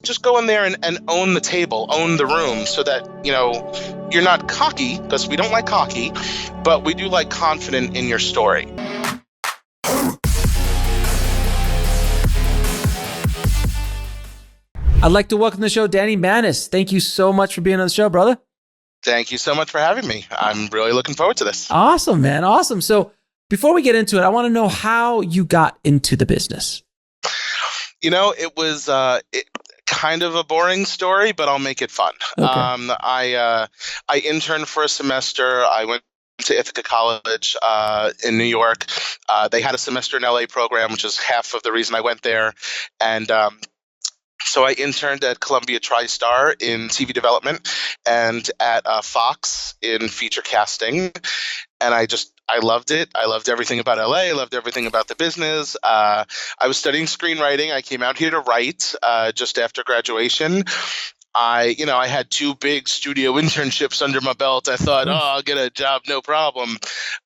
just go in there and own the table, own the room, so that, you're not cocky, because we don't like cocky, but we do like confident in your story. I'd like to welcome to the show Danny Manus. Thank you so much for being on the show, brother. Thank you so much for having me. I'm really looking forward to this. Awesome, man. Awesome. So before we get into it, I want to know how you got into the business. It was kind of a boring story, but I'll make it fun. Okay. I interned for a semester. I went to Ithaca College in New York. They had a semester in LA program, which is half of the reason I went there. And so I interned at Columbia TriStar in TV development and at Fox in feature casting. And I loved it. I loved everything about LA. I loved everything about the business. I was studying screenwriting. I came out here to write just after graduation. I had 2 big studio internships under my belt. I thought, I'll get a job, no problem.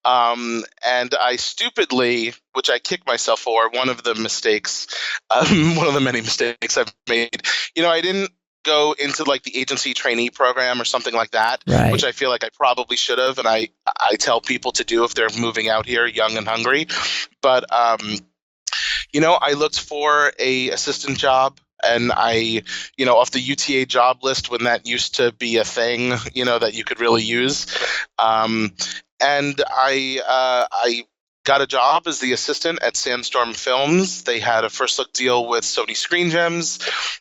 And I stupidly, which I kick myself for, one of the many mistakes I've made, I didn't go into like the agency trainee program or something like that, right, which I feel like I probably should have. And I tell people to do if they're moving out here young and hungry. But, I looked for a assistant job. And I, off the UTA job list, when that used to be a thing, that you could really use. And I got a job as the assistant at Sandstorm Films. They had a first look deal with Sony Screen Gems.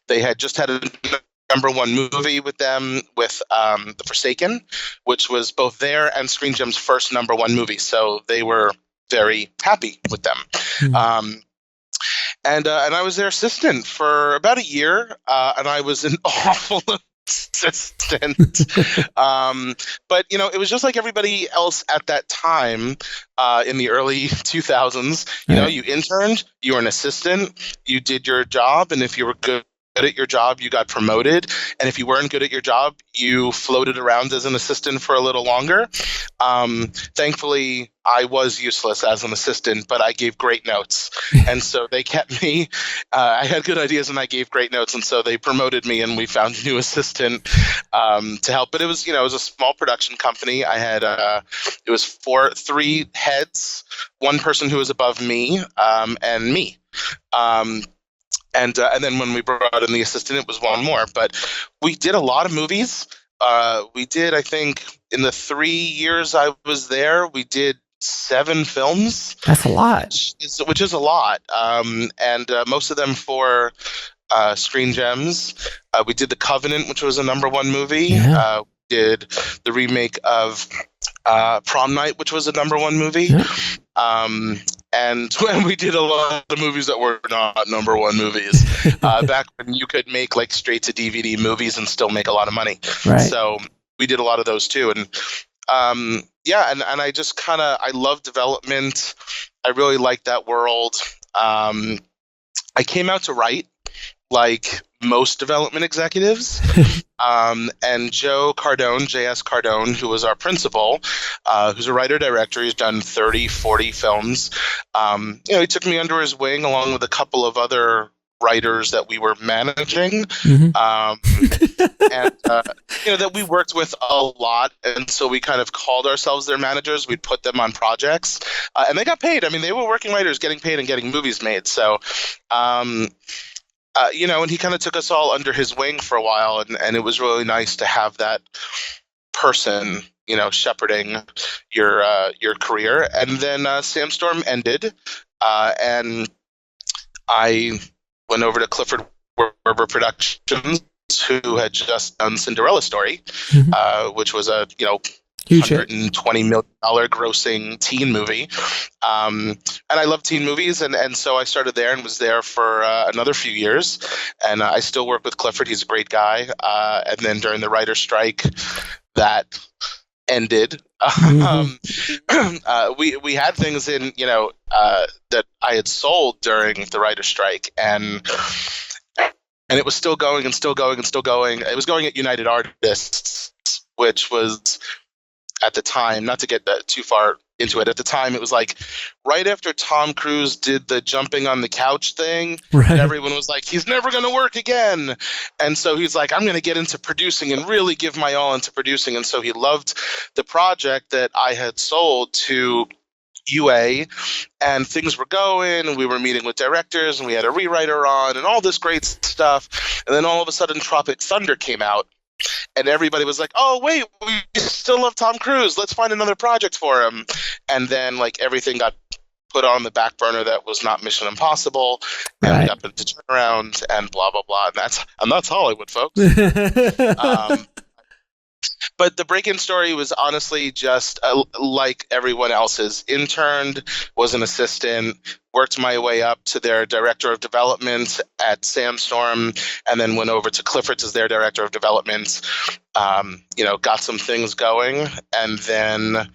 They had just had a #1 movie with them with The Forsaken, which was both their and Screen Gems' first #1 movie. So they were very happy with them. Mm-hmm. And I was their assistant for about a year, and I was an awful assistant. But, it was just like everybody else at that time in the early 2000s. You interned, you were an assistant, you did your job, and if you were good at your job, you got promoted. And if you weren't good at your job, you floated around as an assistant for a little longer. Thankfully, I was useless as an assistant, but I gave great notes. And so they kept me. I had good ideas and I gave great notes. And so they promoted me and we found a new assistant to help. But it was, it was a small production company. I had, it was 3 heads, 1 person who was above me, and me. And then when we brought in the assistant, it was 1 more. But we did a lot of movies. We did, I think, in the 3 years I was there, we did 7 films. That's a lot. Which is a lot. And most of them for Screen Gems. We did The Covenant, which was a #1 movie. Yeah. We did the remake of Prom Night, which was a #1 movie. Yeah. And we did a lot of movies that were not #1 movies back when you could make like straight to DVD movies and still make a lot of money. Right. So we did a lot of those too. And and I just I love development. I really like that world. I came out to write like most development executives. And Joe Cardone, J.S. Cardone, who was our principal, who's a writer-director, he's done 30, 40 films. He took me under his wing along with a couple of other writers that we were managing. Mm-hmm. That we worked with a lot. And so we kind of called ourselves their managers. We'd put them on projects. And they got paid. I mean, they were working writers getting paid and getting movies made. So, and he kind of took us all under his wing for a while, and it was really nice to have that person, shepherding your career. And then Sandstorm ended, and I went over to Clifford Werber Productions, who had just done Cinderella Story, mm-hmm. Which was a $120 million grossing teen movie. And I love teen movies. And so I started there and was there for another few years. And I still work with Clifford. He's a great guy. And then during the writer's strike, that ended. Mm-hmm. We had things in, that I had sold during the writer's strike. And it was still going and still going and still going. It was going at United Artists, which was, at the time, not to get too far into it. At the time, it was like right after Tom Cruise did the jumping on the couch thing, Right. and everyone was like, he's never going to work again. And so he's like, I'm going to get into producing and really give my all into producing. And so he loved the project that I had sold to UA, and things were going, and we were meeting with directors, and we had a rewriter on, and all this great stuff. And then all of a sudden, Tropic Thunder came out, and everybody was like, oh, wait, we still love Tom Cruise. Let's find another project for him. And then, like, everything got put on the back burner that was not Mission Impossible, and we got put into turnaround, and blah, blah, blah. And that's Hollywood, folks. But the break-in story was honestly just like everyone else's. Interned, was an assistant, worked my way up to their director of development at Sandstorm, and then went over to Clifford's as their director of development. Got some things going, and then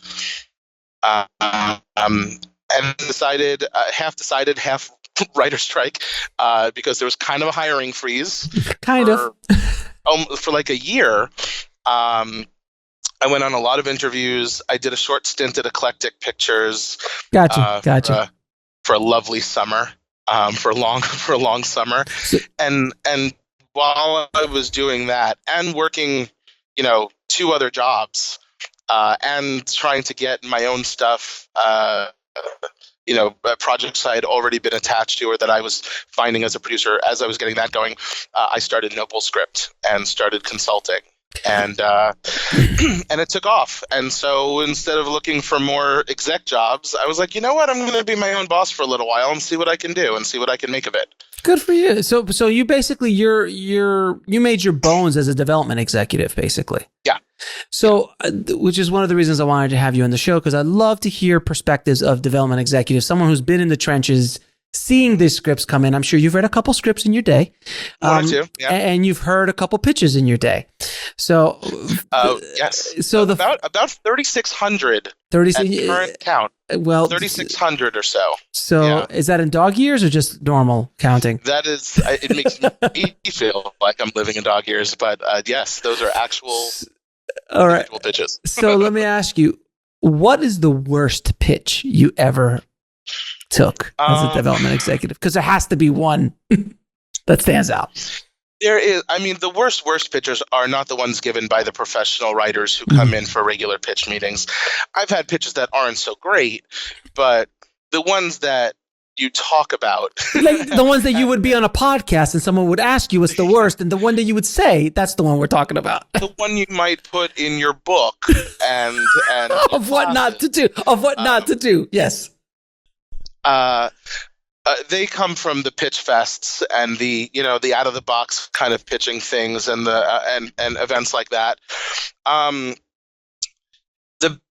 decided, half writer strike, because there was kind of a hiring freeze. For like a year. I went on a lot of interviews. I did a short stint at Eclectic Pictures. Gotcha. For a lovely summer, for a long summer, and while I was doing that and working, 2 other jobs, and trying to get my own stuff, projects I had already been attached to or that I was finding as a producer. As I was getting that going, I started No BullScript and started consulting. And and it took off. And so instead of looking for more exec jobs, I was like, you know what? I'm going to be my own boss for a little while and see what I can do and see what I can make of it. Good for you. So you basically you made your bones as a development executive, basically. Yeah. So, which is one of the reasons I wanted to have you on the show, because I love to hear perspectives of development executives, someone who's been in the trenches, seeing these scripts come in. I'm sure you've read a couple scripts in your day. One or two, yeah. And you've heard a couple pitches in your day. So, yes. So about 3,600 at current count. Well, 3,600 or so. So Is that in dog years or just normal counting? That is, it makes me feel like I'm living in dog years, but yes, those are actual pitches. So let me ask you, what is the worst pitch you ever took as a development executive? Because there has to be one that stands out. There is. I mean, the worst pitches are not the ones given by the professional writers who come in for regular pitch meetings. I've had pitches that aren't so great, but the ones that you talk about, like the ones that you would be on a podcast and someone would ask you what's the worst, and the one that you would say, that's the one we're talking about. The one you might put in your book and of what not to do. Of what not to do. Yes. They come from the pitch fests and the out of the box kind of pitching things and the and events like that. The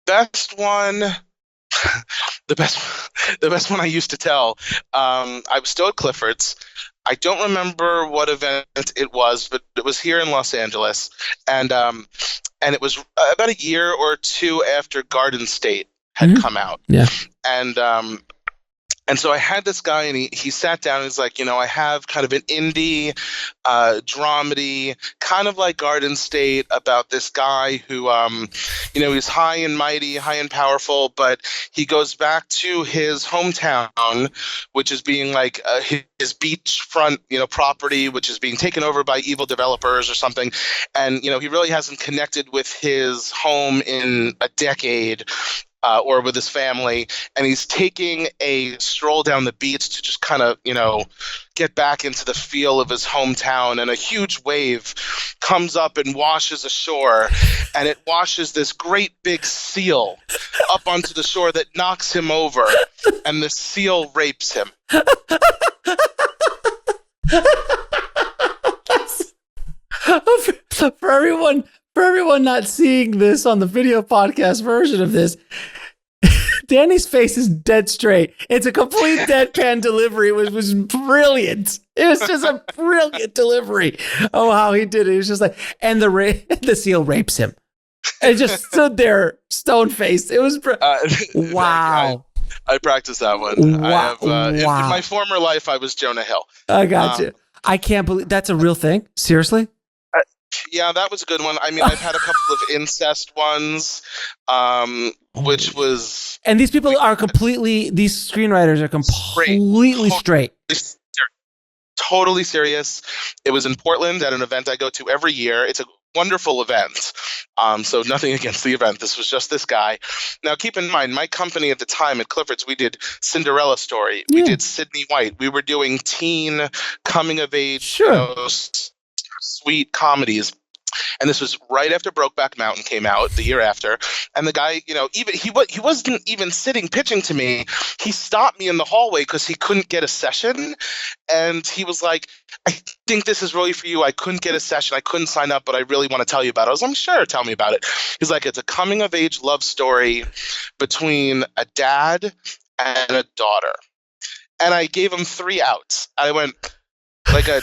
best one, the best one I used to tell. I was still at Clifford's. I don't remember what event it was, but it was here in Los Angeles, and it was about a year or two after Garden State had come out. Yeah, and so I had this guy, and he sat down, and he's like, I have kind of an indie dramedy, kind of like Garden State, about this guy who, he's high and mighty, high and powerful, but he goes back to his hometown, which is being like his beachfront, property, which is being taken over by evil developers or something. And, he really hasn't connected with his home in a decade. Or with his family, and he's taking a stroll down the beach to just kind of, get back into the feel of his hometown, and a huge wave comes up and washes ashore, and it washes this great big seal up onto the shore that knocks him over, and the seal rapes him. For everyone not seeing this on the video podcast version of this, Danny's face is dead straight. It's a complete deadpan delivery. It was brilliant. It was just a brilliant delivery. Oh, how he did it. It was just like, and the seal rapes him. And just stood there, stone faced. It was wow. I practiced that one. Wow. In my former life, I was Jonah Hill. I got you. I can't believe that's a real thing. Seriously? Yeah, that was a good one. I mean, I've had a couple of incest ones, which was And these people are these screenwriters are completely straight. Totally serious. It was in Portland at an event I go to every year. It's a wonderful event. So nothing against the event. This was just this guy. Now, keep in mind, my company at the time at Clifford's, we did Cinderella Story. We did Sydney White. We were doing teen coming of age, sweet comedies. And this was right after Brokeback Mountain came out, the year after. And the guy, even he wasn't even sitting pitching to me. He stopped me in the hallway because he couldn't get a session. And he was like, I think this is really for you. I couldn't get a session. I couldn't sign up, but I really want to tell you about it. I was like, sure, tell me about it. He's like, it's a coming of age love story between a dad and a daughter. And I gave him 3 outs. I went, like a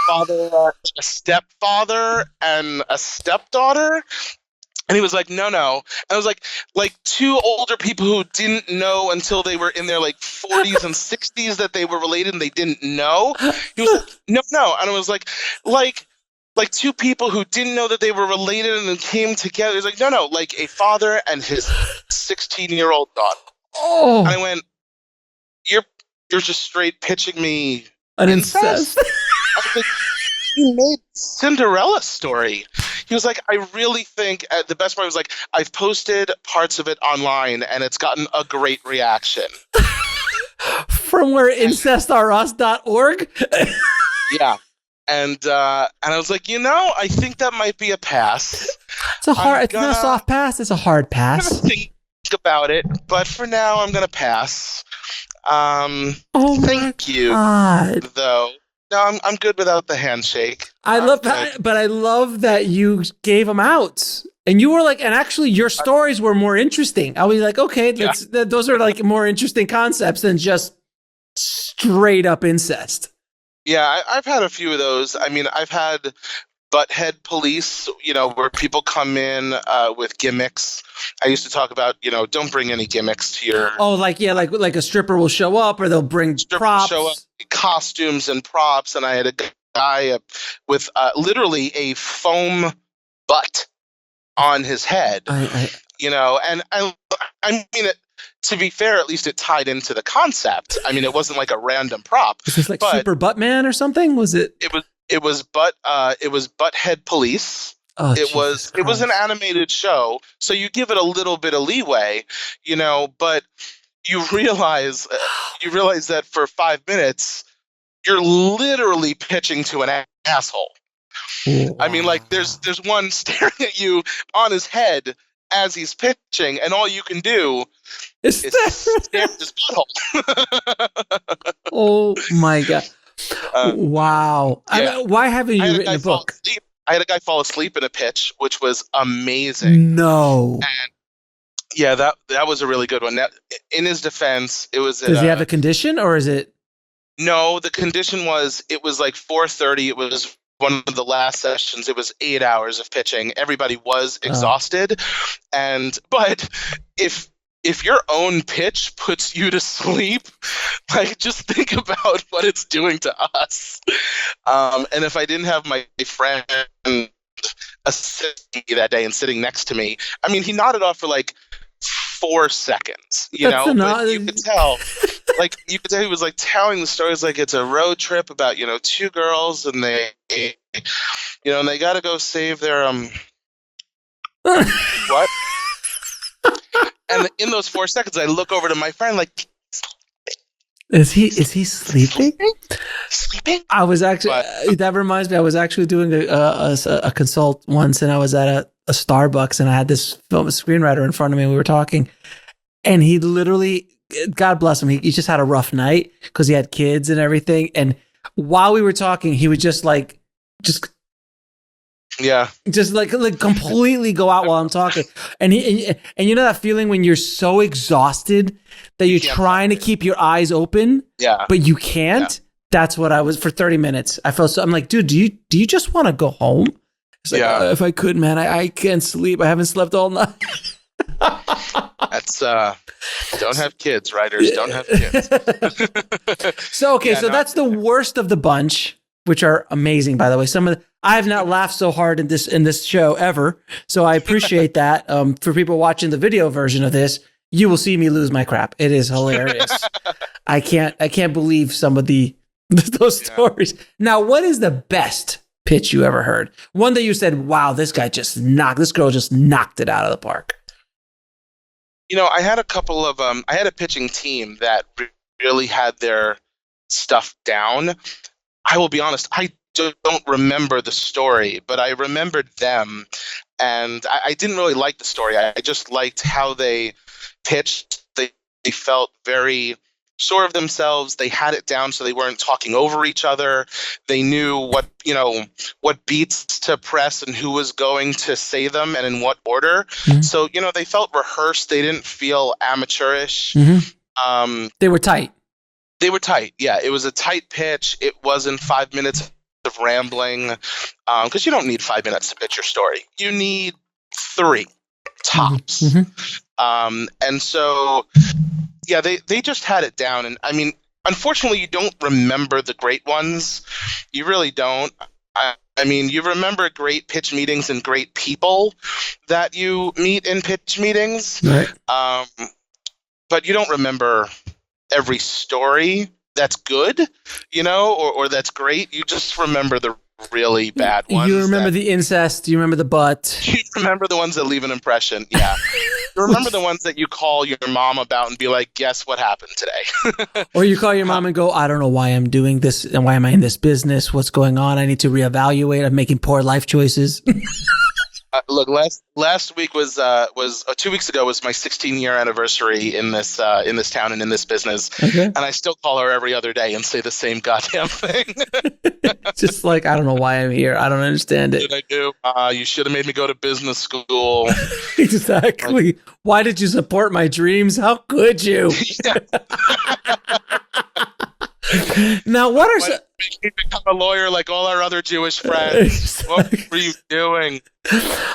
father, a stepfather, and a stepdaughter. And he was like, no. And I was like 2 older people who didn't know until they were in their like 40s and 60s that they were related and they didn't know. He was like, no. And I was like 2 people who didn't know that they were related and then came together. He was like, no, like a father and his 16-year-old daughter. Oh. And I went, you're just straight pitching me an incest? I was like, you made Cinderella Story. He was like, I really think the best part was like, I've posted parts of it online and it's gotten a great reaction. From where incestourus.org? Yeah. And I was like, I think that might be a pass. It's not a soft pass, it's a hard pass. I'm gonna think about it, but for now I'm gonna pass. Thank you, though. No, I'm good without the handshake. I love that, but I love that you gave them out, and you were like, and actually, your stories were more interesting. I was like, okay, those are like more interesting concepts than just straight up incest. Yeah, I've had a few of those. I mean, I've had butthead police, where people come in with gimmicks. I used to talk about, don't bring any gimmicks to your... Oh, like a stripper will show up, or they'll bring props. Show up, costumes and props, and I had a guy with literally a foam butt on his head, and I mean, to be fair, at least it tied into the concept. I mean, it wasn't like a random prop. Was this like Super Buttman or something? Was it? It was Butthead Police. Oh, it was an animated show, so you give it a little bit of leeway, but you realize that for 5 minutes you're literally pitching to an asshole. Wow. I mean, like there's one staring at you on his head as he's pitching, and all you can do is stare at his butthole. Oh my God. Wow. Yeah. Why haven't you written a book? I had a guy fall asleep in a pitch, which was amazing. No. And yeah, that was a really good one. Now, in his defense, it was... Does he have a condition, or is it... No, the condition was, it was like 4:30. It was one of the last sessions. It was 8 hours of pitching. Everybody was exhausted. But if your own pitch puts you to sleep, like just think about what it's doing to us. And if I didn't have my friend assisting me that day and sitting next to me, I mean, he nodded off for like 4 seconds, but you could tell, he was like telling the stories like it's a road trip about, 2 girls and they and they got to go save their, what? And in those 4 seconds, I look over to my friend like, is he sleeping? Sleeping? I was actually, that reminds me, I was actually doing a consult once, and I was at a Starbucks, and I had this film screenwriter in front of me, and we were talking, and he literally, God bless him, he just had a rough night because he had kids and everything, and while we were talking, he would just completely go out while I'm talking. And you know that feeling when you're so exhausted that you're trying to keep your eyes open, but you can't? Yeah. That's what I was for 30 minutes. I felt so, I'm like, dude, do you just want to go home? It's like, if I could, man, I can't sleep. I haven't slept all night. That's don't have kids, writers. Don't have kids. So that's the worst of the bunch, which are amazing, by the way. I have not laughed so hard in this show ever. So I appreciate that. For people watching the video version of this, you will see me lose my crap. It is hilarious. I can't believe some of those stories. Now, what is the best pitch you ever heard? One that you said, "Wow, this girl just knocked it out of the park." I had I had a pitching team that really had their stuff down. I will be honest, I don't remember the story, but I remembered them, and I didn't really like the story. I just liked how they pitched. They felt very sure of themselves. They had it down, so they weren't talking over each other. They knew what beats to press and who was going to say them and in what order. Mm-hmm. So they felt rehearsed. They didn't feel amateurish. Mm-hmm. They were tight. They were tight. Yeah, it was a tight pitch. It wasn't 5 minutes of rambling, because you don't need 5 minutes to pitch your story. You need 3 tops. Mm-hmm. And so, yeah, they just had it down. And I mean, unfortunately, you don't remember the great ones. You really don't. I mean, you remember great pitch meetings and great people that you meet in pitch meetings. Right. But you don't remember every story that's good, or that's great. You just remember the really bad ones. You remember the incest. You remember the butt. You remember the ones that leave an impression. Yeah. You remember the ones that you call your mom about and be like, guess what happened today? Or you call your mom and go, I don't know why I'm doing this and why am I in this business? What's going on? I need to reevaluate. I'm making poor life choices. Look, last week was 2 weeks ago was my 16-year anniversary in this town and in this business, okay. And I still call her every other day and say the same goddamn thing. Just like, I don't know why I'm here. I don't understand it. What did I do? You should have made me go to business school. Exactly. Why did you support my dreams? How could you? Now, what are some... You become a lawyer like all our other Jewish friends. Exactly. What were you doing?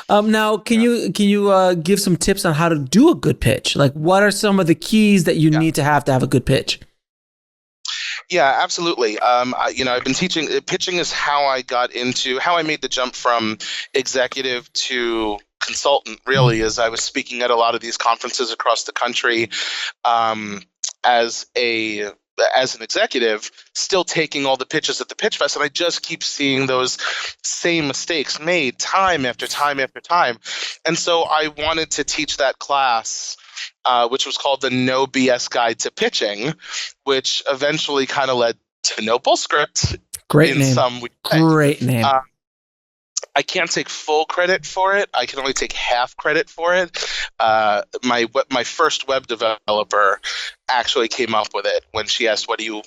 Now, can you give some tips on how to do a good pitch? Like, what are some of the keys that you need to have a good pitch? Yeah, absolutely. I've been teaching. Pitching is how I made the jump from executive to consultant. Really, as I was speaking at a lot of these conferences across the country, as an executive, still taking all the pitches at the Pitch Fest, and I just keep seeing those same mistakes made time after time after time. And so I wanted to teach that class, which was called the No BS Guide to Pitching, which eventually kind of led to No BullScript. Great name. Great name. I can't take full credit for it. I can only take half credit for it. My first web developer actually came up with it when she asked, what do you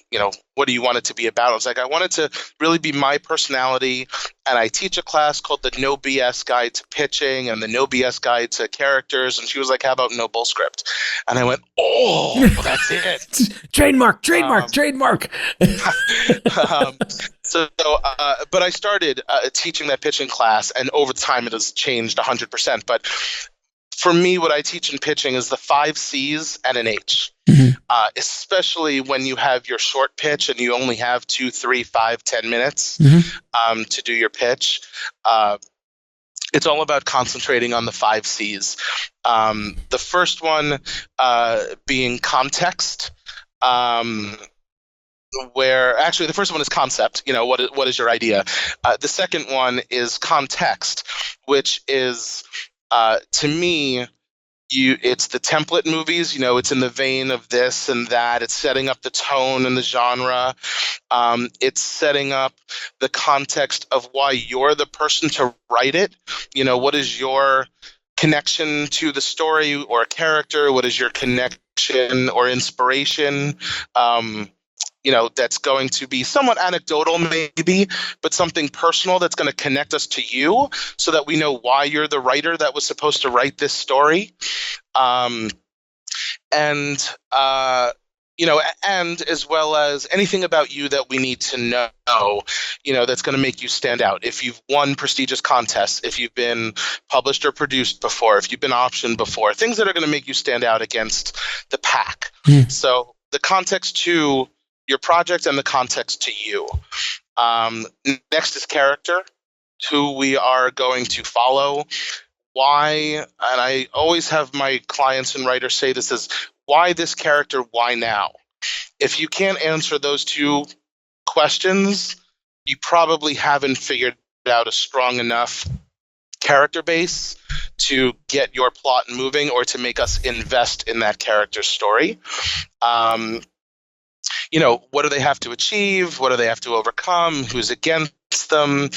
want it to be about? I was like, I want it to really be my personality. And I teach a class called the No BS Guide to Pitching and the No BS Guide to Characters. And she was like, how about No BullScript? And I went, oh, well, that's it. Trademark. But I started teaching that pitching class, and over time it has changed 100%. But for me, what I teach in pitching is the 5 C's and an H. Mm-hmm. Especially when you have your short pitch and you only have 2, 3, 5, 10 minutes to do your pitch. It's all about concentrating on the 5 C's. The first one being context. Where actually the first one is concept. What is your idea? The second one is context, which is to me, it's the template movies. It's in the vein of this and that. It's setting up the tone and the genre. It's setting up the context of why you're the person to write it. What is your connection to the story or a character? What is your connection or inspiration? That's going to be somewhat anecdotal maybe, but something personal that's going to connect us to you so that we know why you're the writer that was supposed to write this story. And as well as anything about you that we need to know, that's going to make you stand out. If you've won prestigious contests, if you've been published or produced before, if you've been optioned before, things that are going to make you stand out against the pack. So the context to your project and the context to you. Next is character. who we are going to follow, why, and I always have my clients and writers say this is, why this character, why now? If you can't answer those two questions, you probably haven't figured out a strong enough character base to get your plot moving or to make us invest in that character's story. What do they have to achieve? What do they have to overcome? Who's against them?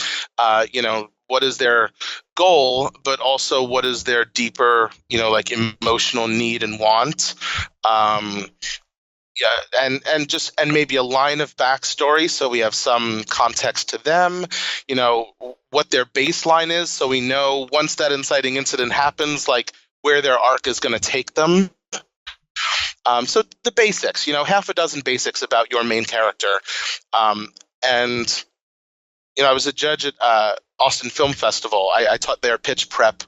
What is their goal, but also what is their deeper, like emotional need and want? And maybe a line of backstory, so we have some context to them, what their baseline is, so we know once that inciting incident happens, like where their arc is going to take them. So the basics, half a dozen basics about your main character. I was a judge at Austin Film Festival. I taught their pitch prep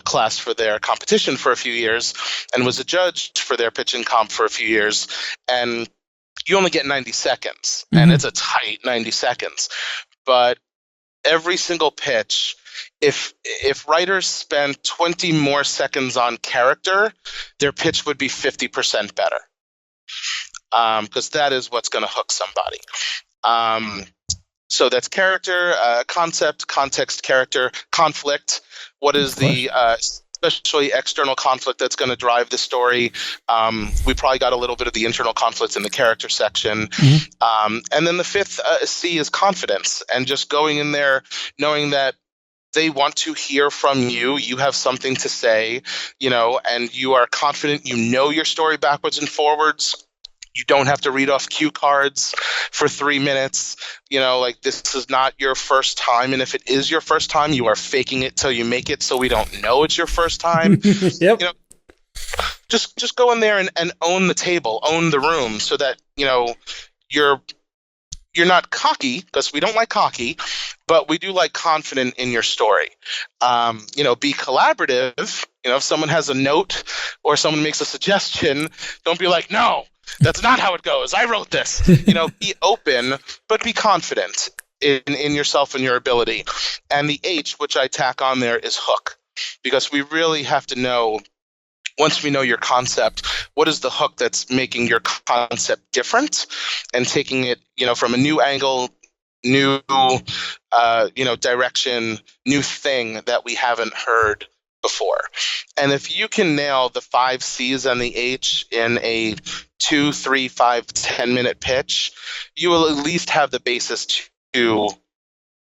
class for their competition for a few years, and was a judge for their pitch and comp for a few years. And you only get 90 seconds, and it's a tight 90 seconds. But every single pitch, if writers spend 20 more seconds on character, their pitch would be 50% better, because that is what's going to hook somebody. So that's character, concept, context, character, conflict. What is the especially external conflict that's going to drive the story? We probably got a little bit of the internal conflict in the character section. And then the fifth C is confidence, and just going in there knowing that they want to hear from you. You have something to say, and you are confident. You know your story backwards and forwards. You don't have to read off cue cards for 3 minutes. Like this is not your first time. And if it is your first time, you are faking it till you make it, so we don't know it's your first time. Yep. Just go in there and own the table, own the room, so that, you're not cocky, because we don't like cocky, but we do like confident in your story. Be collaborative. If someone has a note or someone makes a suggestion, don't be like, no, that's not how it goes. I wrote this. Be open, but be confident in yourself and your ability. And the H, which I tack on there, is hook, because we really have to know, once we know your concept, what is the hook that's making your concept different, and taking it, from a new angle, new, direction, new thing that we haven't heard before. And if you can nail the 5 C's and the H in a 2, 3, 5, 10-minute pitch, you will at least have the basis to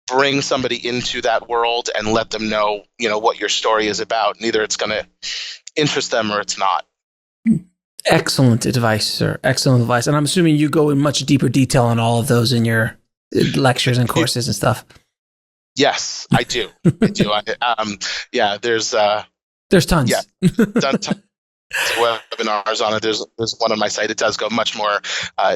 bring somebody into that world and let them know, what your story is about. And either it's going to interest them or it's not. Excellent advice, sir. Excellent advice. And I'm assuming you go in much deeper detail on all of those in your lectures and courses and stuff. Yes, I do. There's tons. Yeah, tons webinars on it. There's one on my site. It does go much more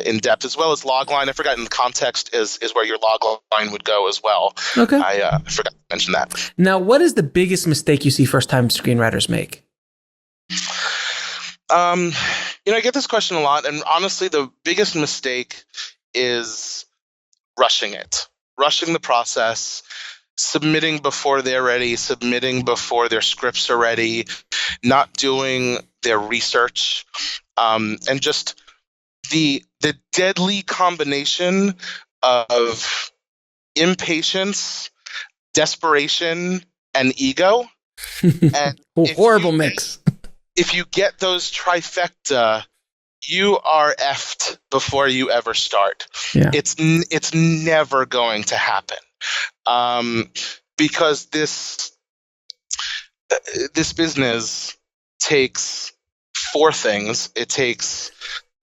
in depth, as well as logline. I forgot, in the context is where your logline would go as well. Okay. I forgot to mention that. Now, what is the biggest mistake you see first-time screenwriters make? I get this question a lot, and honestly, the biggest mistake is rushing the process, submitting before they're ready, submitting before their scripts are ready, not doing their research, and just the deadly combination of impatience, desperation, and ego. And horrible mix. If you get those trifecta, you are effed before you ever start. Yeah. It's never going to happen, because this business takes 4 things. It takes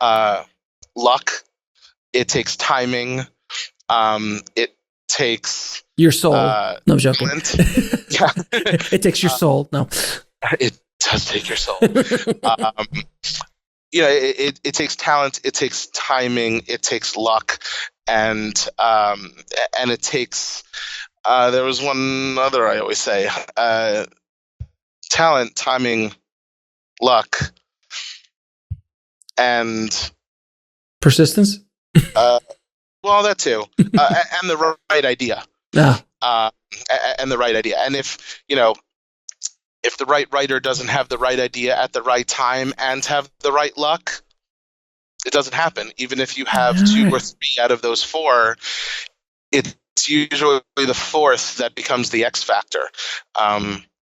luck. It takes timing. It takes your soul. No, I'm joking. Yeah. It takes your soul. No. It does take your soul. It takes talent, it takes timing, it takes luck, and it takes. There was one other I always say: talent, timing, luck, and persistence. Well, that too, and the right idea. Yeah. and the right idea. And if the right writer doesn't have the right idea at the right time and have the right luck, it doesn't happen. Even if you have 2 or 3 out of those 4, it's usually the 4th that becomes the X factor.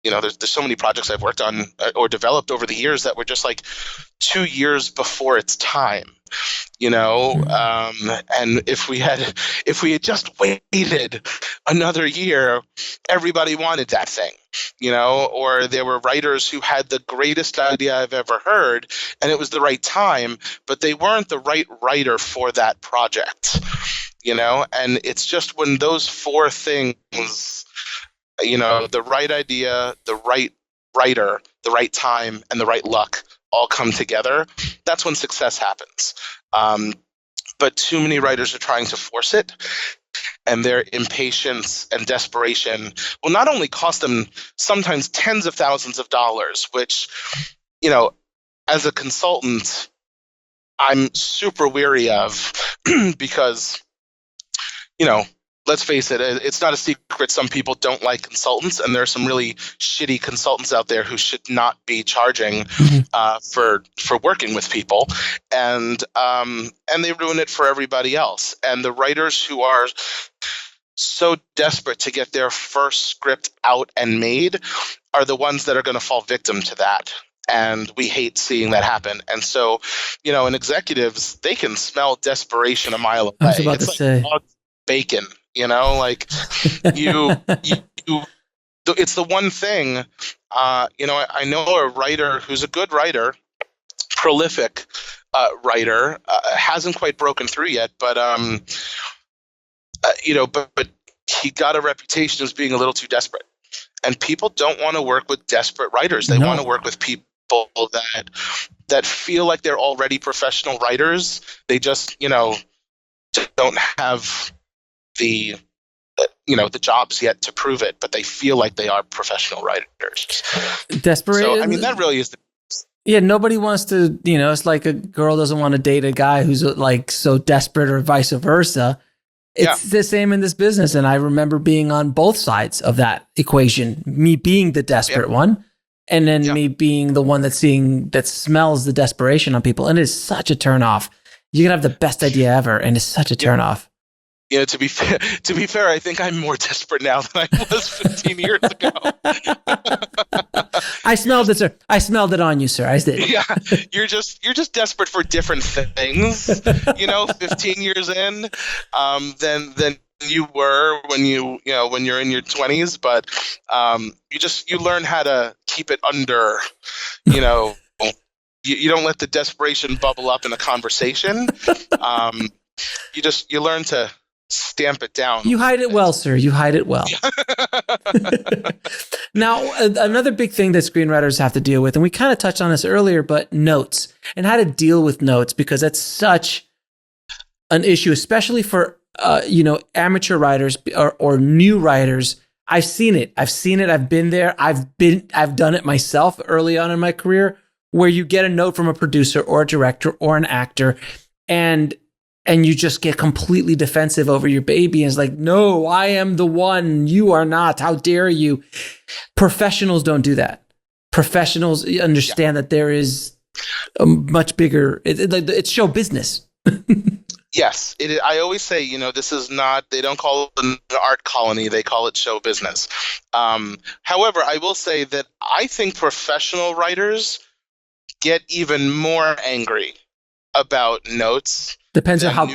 There's so many projects I've worked on or developed over the years that were just like 2 years before its time. And if we had just waited another year, everybody wanted that thing, or there were writers who had the greatest idea I've ever heard, and it was the right time, but they weren't the right writer for that project, and it's just when those 4 things, the right idea, the right writer, the right time, and the right luck all come together, that's when success happens. But too many writers are trying to force it, and their impatience and desperation will not only cost them sometimes tens of thousands of dollars, which, as a consultant, I'm super weary of because, let's face it, it's not a secret some people don't like consultants, and there are some really shitty consultants out there who should not be charging for working with people, and they ruin it for everybody else. And the writers who are so desperate to get their first script out and made are the ones that are going to fall victim to that. And we hate seeing that happen. And so, in executives, they can smell desperation a mile away. I was about to say. Dog bacon. It's the one thing, I know a writer who's a good writer, prolific writer, hasn't quite broken through yet, but he got a reputation as being a little too desperate. And people don't want to work with desperate writers. They want to work with people that feel like they're already professional writers. They just, don't have the jobs yet to prove it, but they feel like they are professional writers. Desperate. So, that really is nobody wants to, it's like a girl doesn't want to date a guy who's like so desperate or vice versa. It's the same in this business. And I remember being on both sides of that equation, me being the desperate one, and then me being the one that smells the desperation on people. And it is such a turnoff. You can have the best idea ever, and it's such a turnoff. To be fair, I think I'm more desperate now than I was 15 years ago. I smelled it, sir. I smelled it on you, sir. I did. Yeah, you're just desperate for different things. 15 years in, than you were when you're in your 20s. But you learn how to keep it under. You don't let the desperation bubble up in a conversation. You learn to stamp it down. You hide it well, sir. You hide it well. Now, another big thing that screenwriters have to deal with, and we kind of touched on this earlier, but notes and how to deal with notes, because that's such an issue, especially for, amateur writers or new writers. I've seen it. I've been there. I've done it myself early on in my career, where you get a note from a producer or a director or an actor, and you just get completely defensive over your baby. And it's like, no, I am the one. You are not. How dare you? Professionals don't do that. Professionals understand that there is a much bigger, it's show business. Yes. I always say, this is not, they don't call it an art colony. They call it show business. However, I will say that I think professional writers get even more angry about notes. Depends on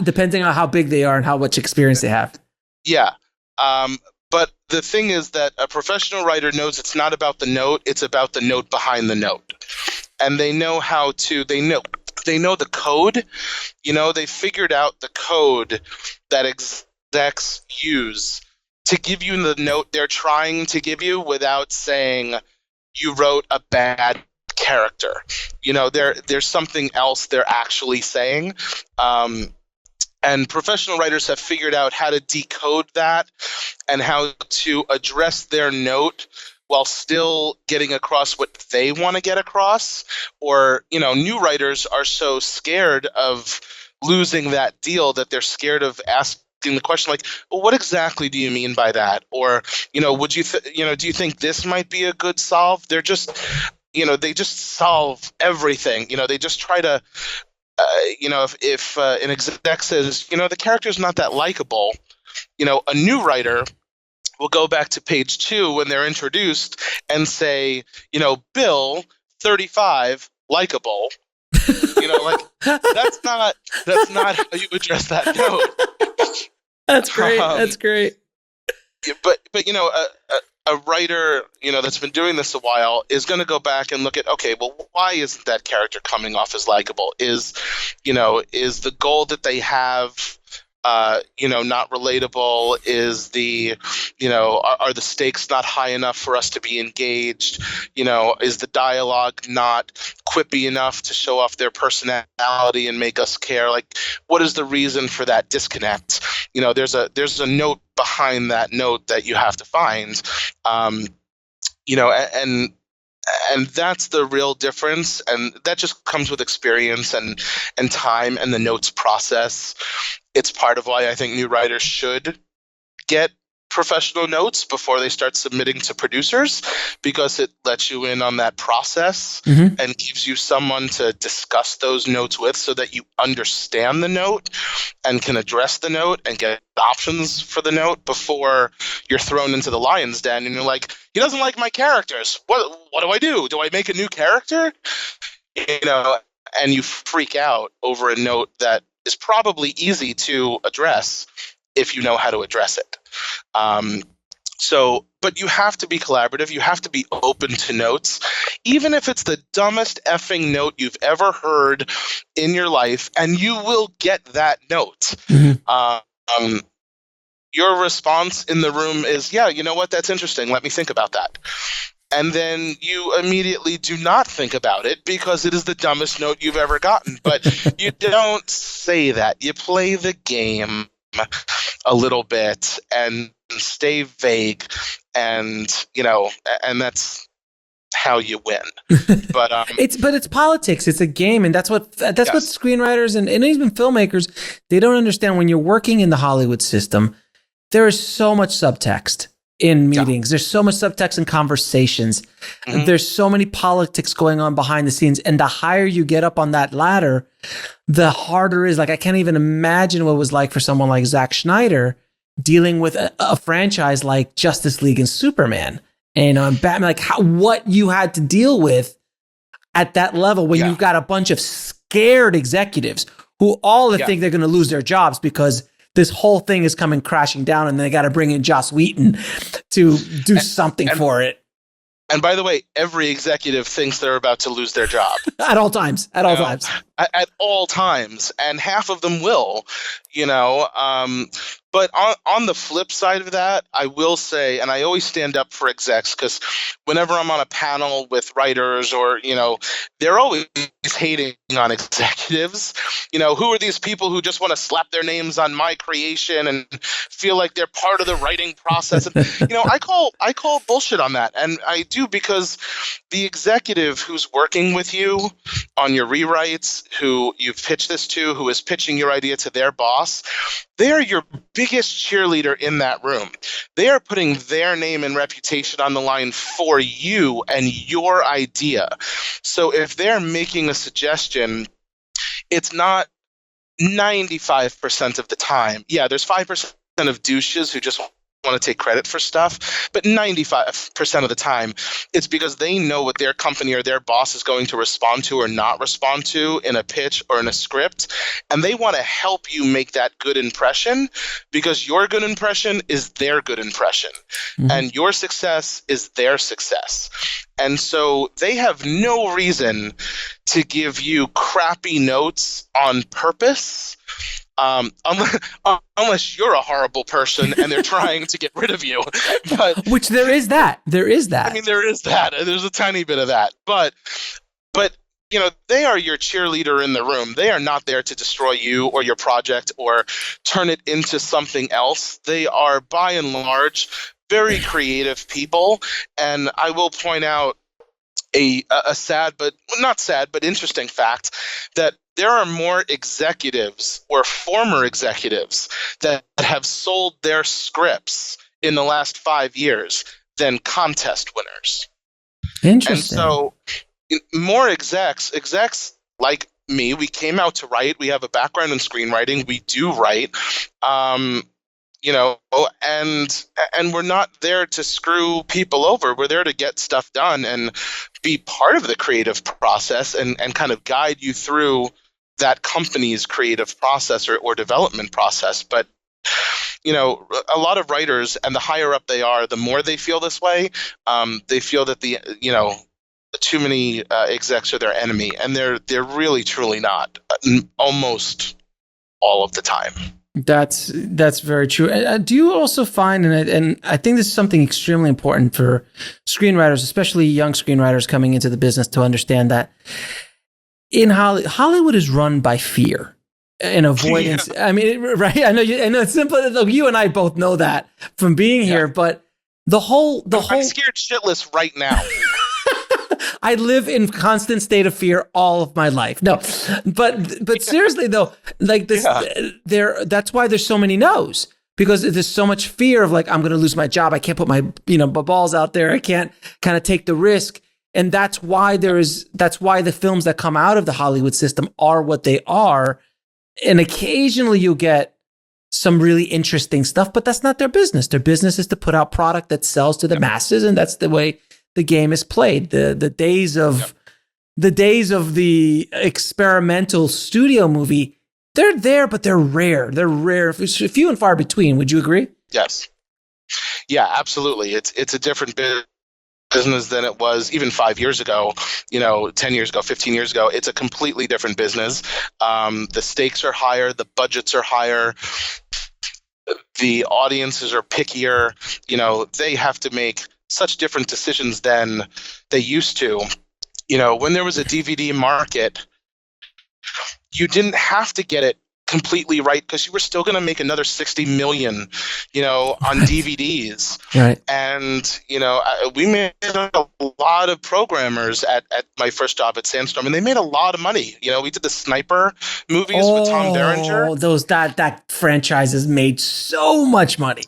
depending on how big they are and how much experience they have. Yeah. But the thing is that a professional writer knows it's not about the note, it's about the note behind the note. And they know they know the code. They figured out the code that execs use to give you the note they're trying to give you without saying you wrote a bad character. There's something else they're actually saying. And professional writers have figured out how to decode that and how to address their note while still getting across what they want to get across. Or, new writers are so scared of losing that deal that they're scared of the question like, well, what exactly do you mean by that? Or, would you, do you think this might be a good solve? They're just, they just solve everything. They just try to, if an exec says, the character's not that likable, a new writer will go back to page 2 when they're introduced and say, Bill, 35, likable. Like that's not how you address that note. That's great. That's great. But a writer that's been doing this a while is going to go back and look at, okay, well, why isn't that character coming off as likable? Is the goal that they have not relatable? Is the are the stakes not high enough for us to be engaged? Is the dialogue not quippy enough to show off their personality and make us care? Like, what is the reason for that disconnect? There's a note behind that note that you have to find. And that's the real difference, and that just comes with experience and time and the notes process. It's part of why I think new writers should get professional notes before they start submitting to producers, because it lets you in on that process and gives you someone to discuss those notes with so that you understand the note and can address the note and get options for the note before you're thrown into the lion's den and you're like, he doesn't like my characters. What do I do? Do I make a new character? And you freak out over a note that is probably easy to address if you know how to address it. But you have to be collaborative. You have to be open to notes, even if it's the dumbest effing note you've ever heard in your life, and you will get that note. Your response in the room is, yeah, you know what? That's interesting. Let me think about that. And then you immediately do not think about it because it is the dumbest note you've ever gotten. But you don't say that. You play the game a little bit and stay vague, and that's how you win. But it's politics. It's a game, and that's what screenwriters and even filmmakers, they don't understand. When you're working in the Hollywood system, there is so much subtext in meetings. There's so much subtext in conversations. There's so many politics going on behind the scenes. And the higher you get up on that ladder, the harder it is. Like, I can't even imagine what it was like for someone like Zack Snyder dealing with a franchise like Justice League and Superman and Batman, like what you had to deal with at that level when you've got a bunch of scared executives who all think they're going to lose their jobs because this whole thing is coming crashing down, and they got to bring in Joss Whedon to do something for it. And by the way, every executive thinks they're about to lose their job. At all times. At all times. And half of them will, But on the flip side of that, I will say, and I always stand up for execs, because whenever I'm on a panel with writers or, they're always hating on executives. Who are these people who just want to slap their names on my creation and feel like they're part of the writing process? And, I call bullshit on that. And I do, because the executive who's working with you on your rewrites, who you've pitched this to, who is pitching your idea to their boss, they are your biggest cheerleader in that room. They are putting their name and reputation on the line for you and your idea. So if they're making a suggestion, it's not 95% of the time. Yeah, there's 5% of douches who just want to take credit for stuff, but 95% of the time it's because they know what their company or their boss is going to respond to or not respond to in a pitch or in a script, and they want to help you make that good impression, because your good impression is their good impression, and your success is their success. And so they have no reason to give you crappy notes on purpose, unless you're a horrible person and they're trying to get rid of you. But which there is that. I mean, there is that. There's a tiny bit of that. But they are your cheerleader in the room. They are not there to destroy you or your project or turn it into something else. They are, by and large, very creative people. And I will point out a sad, but not sad, but interesting fact that there are more executives or former executives that have sold their scripts in the last 5 years than contest winners. Interesting. And so more execs like me, we came out to write. We have a background in screenwriting. We do write. And we're not there to screw people over. We're there to get stuff done and be part of the creative process and kind of guide you through that company's creative process or development process. But, a lot of writers, and the higher up they are, the more they feel this way. They feel that too many execs are their enemy, and they're really truly not, almost all of the time. That's very true. Do you also find, and I think this is something extremely important for screenwriters, especially young screenwriters coming into the business, to understand that in Hollywood is run by fear and avoidance. Yeah. I mean, right? I know it's simple. You and I both know that from being here, but the whole. I'm scared shitless right now. I live in constant state of fear all of my life. No, but seriously though, like this, that's why there's so many no's, because there's so much fear of like, I'm going to lose my job. I can't put my balls out there. I can't kind of take the risk. And that's why the films that come out of the Hollywood system are what they are. And occasionally you'll get some really interesting stuff, but that's not their business. Their business is to put out product that sells to the masses. And that's the way the game is played. The days of the experimental studio movie, they're there, but they're rare. They're rare, few and far between. Would you agree? Yes. Yeah, absolutely. It's a different business than it was even 5 years ago, 10 years ago, 15 years ago. It's a completely different business. The stakes are higher. The budgets are higher. The audiences are pickier. They have to make such different decisions than they used to. When there was a DVD market, you didn't have to get it completely right because you were still going to make another 60 million, on DVDs. Right. And, we made a lot of programmers at my first job at Sandstorm, and they made a lot of money. We did the Sniper movies with Tom Berenger. That franchise has made so much money.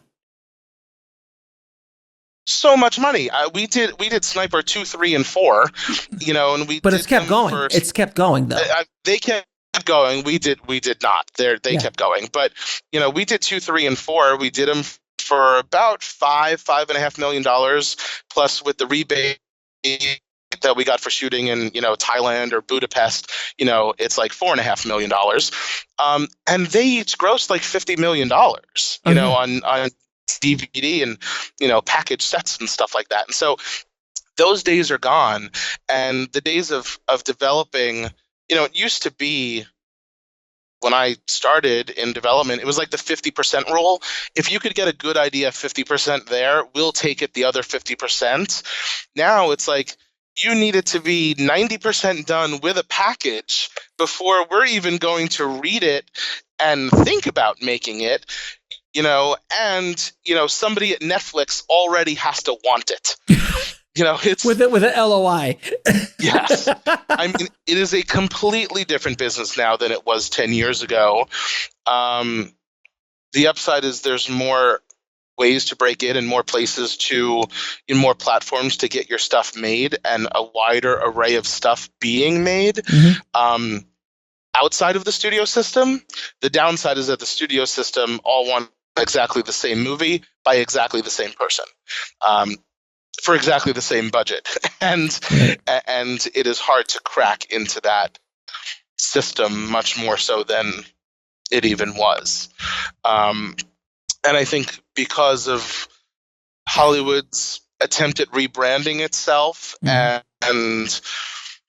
So much money. We did Sniper 2, 3, and 4, and But it's kept going. It's kept going though. They kept going. We did not. They kept going. But we did 2, 3, and 4. We did them for about $5.5 million, plus with the rebate that we got for shooting in Thailand or Budapest. It's like $4.5 million. And they each grossed like $50 million. On DVD and package sets and stuff like that. And so those days are gone, and the days of developing, it used to be, when I started in development, it was like the 50% rule. If you could get a good idea 50% there, we'll take it the other 50%. Now it's like you need it to be 90% done with a package before we're even going to read it and think about making it. And somebody at Netflix already has to want it. It's with an LOI. Yes. I mean, it is a completely different business now than it was 10 years ago. The upside is there's more ways to break in and more places in more platforms to get your stuff made, and a wider array of stuff being made. Mm-hmm. Outside of the studio system. The downside is that the studio system all want exactly the same movie by exactly the same person, for exactly the same budget, and it is hard to crack into that system, much more so than it even was. And I think because of Hollywood's attempt at rebranding itself and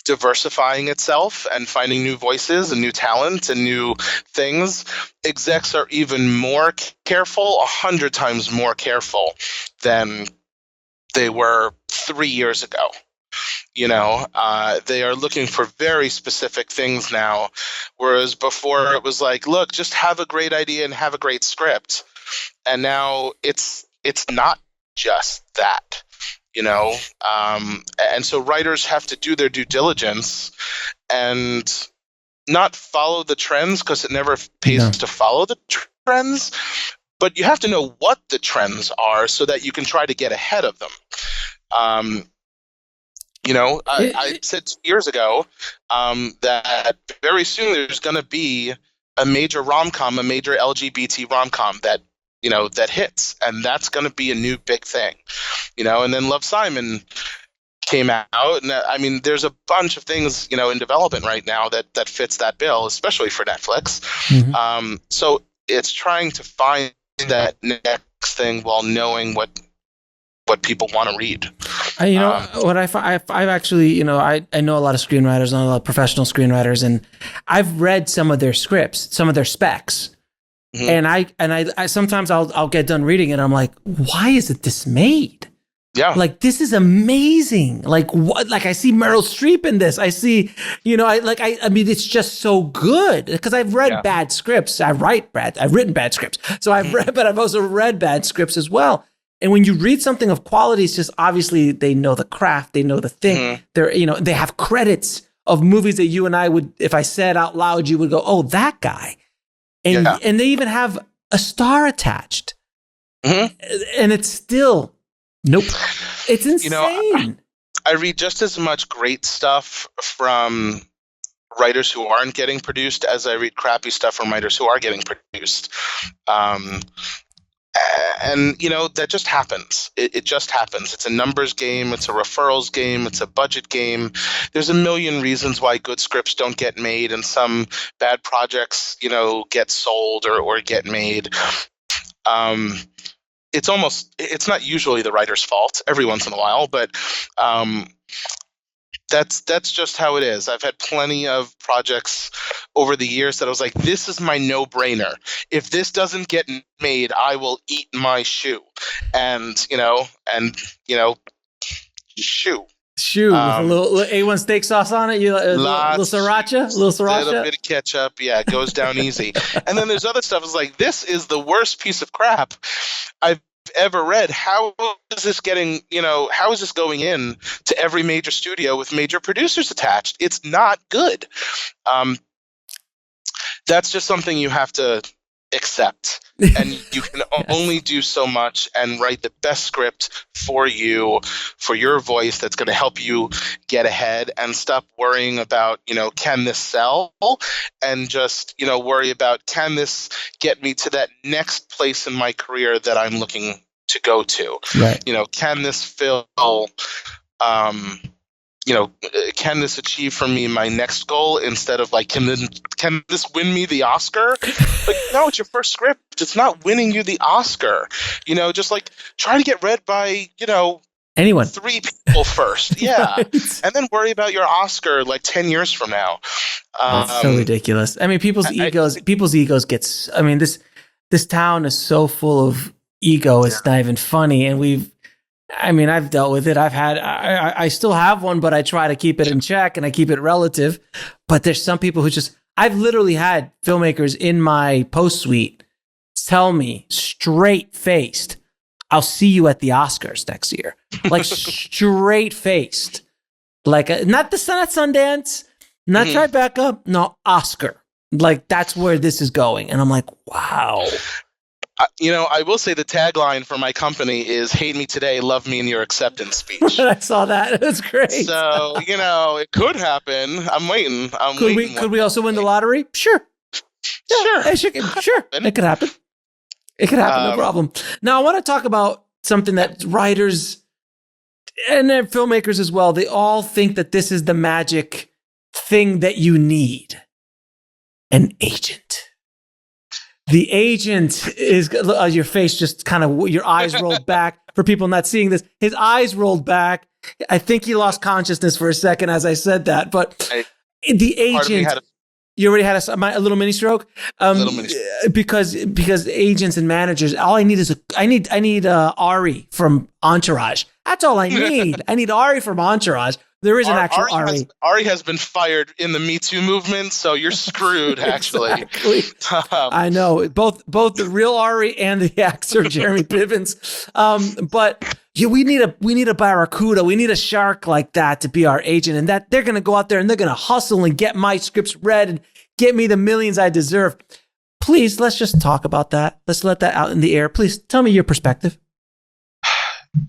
diversifying itself and finding new voices and new talent and new things, execs are even more careful, 100 times more careful than they were 3 years ago. They are looking for very specific things now, whereas before it was like, look, just have a great idea and have a great script. And now it's not just that. And so writers have to do their due diligence and not follow the trends, because it never pays to follow the trends, but you have to know what the trends are so that you can try to get ahead of them. I said 2 years ago that very soon there's going to be a major rom-com, a major LGBT rom-com that hits, and that's going to be a new big thing, and then Love, Simon came out, and I mean, there's a bunch of things, in development right now that fits that bill, especially for Netflix. Mm-hmm. So it's trying to find that next thing while knowing what people want to read. What I've actually, I know a lot of screenwriters, I know a lot of professional screenwriters, and I've read some of their scripts, some of their specs. Mm-hmm. And I sometimes I'll get done reading it, and I'm like, why is it this made? Yeah. Like, this is amazing. Like, what? Like, I see Meryl Streep in this. I see, I mean, it's just so good, because I've read bad scripts. I've written bad scripts. So I've read, but I've also read bad scripts as well. And when you read something of quality, it's just obviously they know the craft, they know the thing. Mm-hmm. They're, they have credits of movies that you and I would, if I said out loud, you would go, oh, that guy. And they even have a star attached. Mm-hmm. And it's still, nope. It's insane. I read just as much great stuff from writers who aren't getting produced as I read crappy stuff from writers who are getting produced. And, that just happens. It just happens. It's a numbers game. It's a referrals game. It's a budget game. There's a million reasons why good scripts don't get made, and some bad projects, get sold or get made. It's not usually the writer's fault, every once in a while, but that's just how it is. I've had plenty of projects over the years that I was like, this is my no-brainer. If this doesn't get made, I will eat my shoe. And, shoe. Shoe with a little A1 steak sauce on it. You little sriracha, a little bit of ketchup. Yeah, it goes down easy. And then there's other stuff. It's like, this is the worst piece of crap I've ever read. How is this getting, how is this going in to every major studio with major producers attached? It's not good. That's just something you have to accept, and you can only do so much and write the best script for you, for your voice, that's going to help you get ahead, and stop worrying about, can this sell, and just, worry about, can this get me to that next place in my career that I'm looking to go to? Right. Can this fill, can this achieve for me my next goal, instead of like, can this win me the Oscar? Like, no, it's your first script. It's not winning you the Oscar. Just like, try to get read by, anyone, 3 people first. Yeah. Right. And then worry about your Oscar like 10 years from now. It's so ridiculous. I mean, people's egos gets, I mean, this town is so full of ego. It's not even funny. And I've dealt with it. I still have one, but I try to keep it in check, and I keep it relative. But there's some people who I've literally had filmmakers in my post suite tell me straight faced, I'll see you at the Oscars next year. Like, straight faced, like not Sundance, not Tribeca, no, Oscar. Like, that's where this is going. And I'm like, wow. I will say the tagline for my company is "Hate me today, love me in your acceptance speech." I saw that. It was great. So, it could happen. I'm waiting. Could we also win the lottery? Sure. Yeah, sure. It could happen. It could happen. No problem. Now, I want to talk about something that writers and then filmmakers as well, they all think that this is the magic thing that you need. An agent. The agent is, your face just kind of, your eyes rolled back. For people not seeing this, his eyes rolled back. I think he lost consciousness for a second as I said that. But the agent, you already had a little mini stroke. Little mini stroke. Because agents and managers, all I need is I need Ari from Entourage. That's all I need. I need Ari from Entourage. There is an actual Ari. Ari has been fired in the Me Too movement, so you're screwed, actually. Exactly. I know. Both the real Ari and the actor, Jeremy Pivens. But yeah, we need a barracuda, we need a shark like that to be our agent, and that they're going to go out there and they're going to hustle and get my scripts read and get me the millions I deserve. Please, let's just talk about that. Let's let that out in the air. Please tell me your perspective.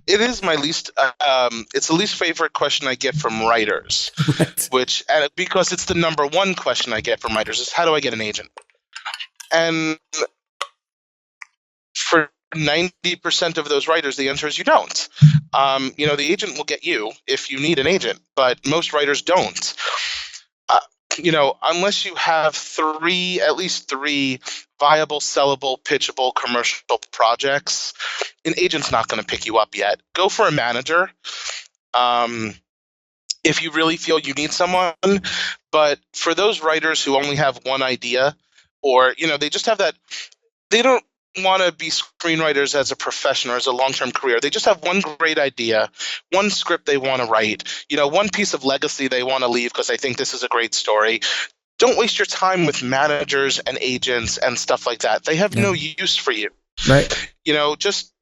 It is my least. It's the least favorite question I get from writers, Right. Because it's the number one question I get from writers is how do I get an agent? And for 90% of those writers, the answer is you don't. The agent will get you if you need an agent, but most writers don't. Unless you have at least three viable, sellable, pitchable, commercial projects, an agent's not going to pick you up yet. Go for a manager if you really feel you need someone. But for those writers who only have one idea, or, they just have that, they don't want to be screenwriters as a profession or as a long-term career. They just have one great idea, one script they want to write, one piece of legacy they want to leave because they think this is a great story. Don't waste your time with managers and agents and stuff like that. They have no use for you. Right. Just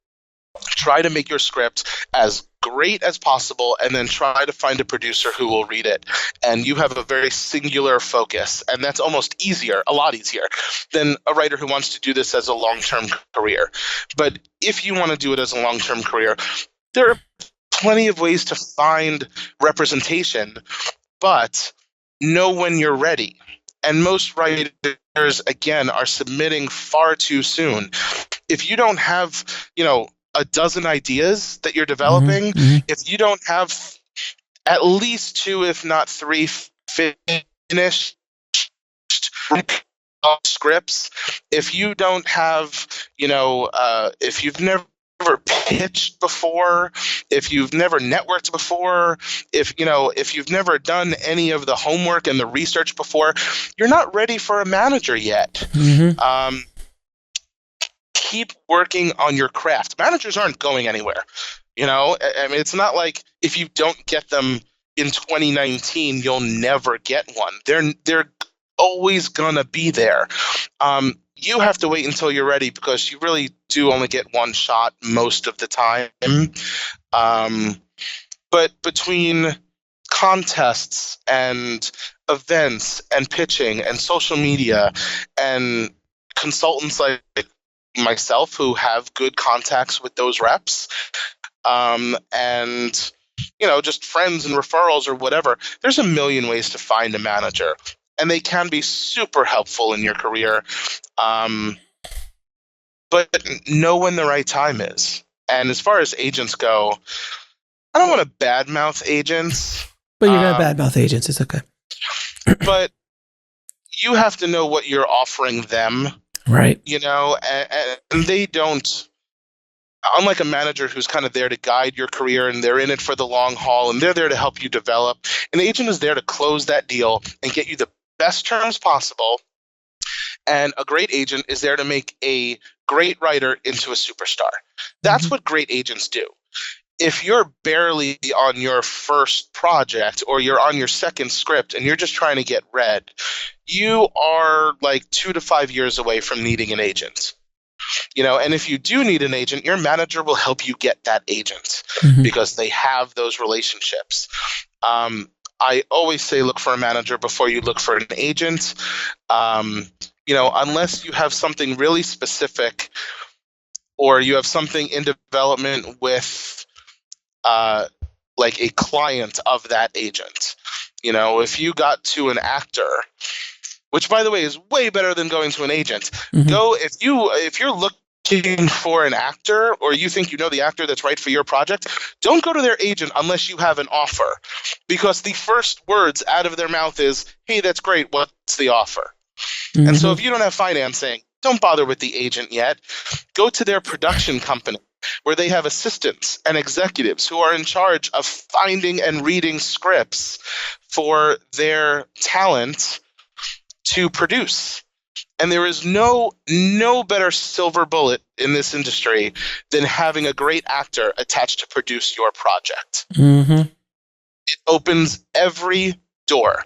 try to make your script as great as possible and then try to find a producer who will read it. And you have a very singular focus. And that's almost a lot easier than a writer who wants to do this as a long-term career. But if you want to do it as a long-term career, there are plenty of ways to find representation, but know when you're ready. And most writers, again, are submitting far too soon. If you don't have, a dozen ideas that you're developing, if you don't have at least two, if not three finished scripts, if you don't have, if you've never pitched before, if you've never networked before, if you've never done any of the homework and the research before, you're not ready for a manager yet. Keep working on your craft. Managers aren't going anywhere. It's not like if you don't get them in 2019, you'll never get one. They're always gonna be there. You have to wait until you're ready because you really do only get one shot most of the time. But between contests and events and pitching and social media and consultants like myself who have good contacts with those reps, and just friends and referrals or whatever, there's a million ways to find a manager, and they can be super helpful in your career. But know when the right time is. And as far as agents go, I don't want to badmouth agents. But you're going to badmouth agents. It's okay. But you have to know what you're offering them. Right. And they don't, unlike a manager who's kind of there to guide your career and they're in it for the long haul and they're there to help you develop, an agent is there to close that deal and get you the best terms possible. And a great agent is there to make a great writer into a superstar. That's what great agents do. If you're barely on your first project or you're on your second script and you're just trying to get read, you are like 2 to 5 years away from needing an agent. And if you do need an agent, your manager will help you get that agent because they have those relationships. I always say look for a manager before you look for an agent. Unless you have something really specific or you have something in development with like a client of that agent. If you got to an actor, which by the way is way better than going to an agent. Go if you're looking for an actor or you think you know the actor that's right for your project, don't go to their agent unless you have an offer, because the first words out of their mouth is, "Hey, that's great. What's the offer?" And so if you don't have financing, don't bother with the agent yet. Go to their production company where they have assistants and executives who are in charge of finding and reading scripts for their talent to produce. And there is no better silver bullet in this industry than having a great actor attached to produce your project. It opens every door.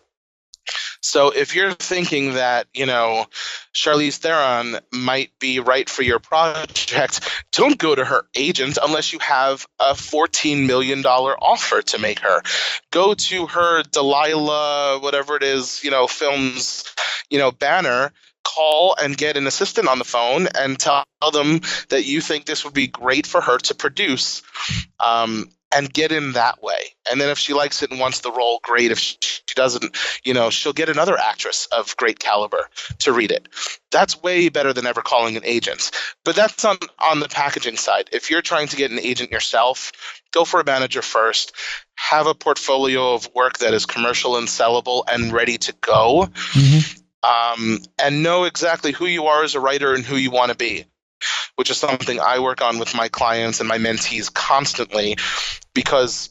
So if you're thinking that, Charlize Theron might be right for your project, don't go to her agent unless you have a $14 million offer to make her. Go to her Delilah, whatever it is, films, banner. Call and get an assistant on the phone and tell them that you think this would be great for her to produce, and get in that way. And then if she likes it and wants the role, great. If she doesn't, she'll get another actress of great caliber to read it. That's way better than ever calling an agent. But that's on the packaging side. If you're trying to get an agent yourself, go for a manager first. Have a portfolio of work that is commercial and sellable and ready to go. And know exactly who you are as a writer and who you want to be, which is something I work on with my clients and my mentees constantly, because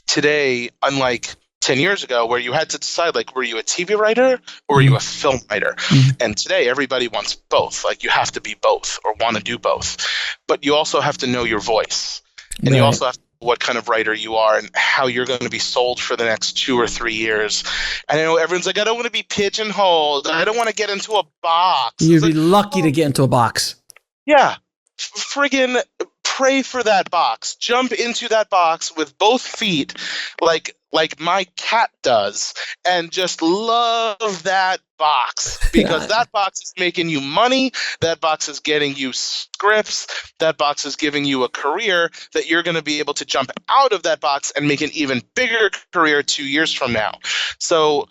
today, unlike 10 years ago where you had to decide, like, were you a TV writer or were you a film writer? And today everybody wants both. Like, you have to be both or want to do both. But you also have to know your voice. And you also have to know what kind of writer you are and how you're going to be sold for the next 2 or 3 years. And I know everyone's like, I don't want to be pigeonholed. I don't want to get into a box. You'd be lucky to get into a box. Yeah. Friggin' pray for that box. Jump into that box with both feet like my cat does, and just love that box, because that box is making you money. That box is getting you scripts. That box is giving you a career that you're going to be able to jump out of that box and make an even bigger career 2 years from now. So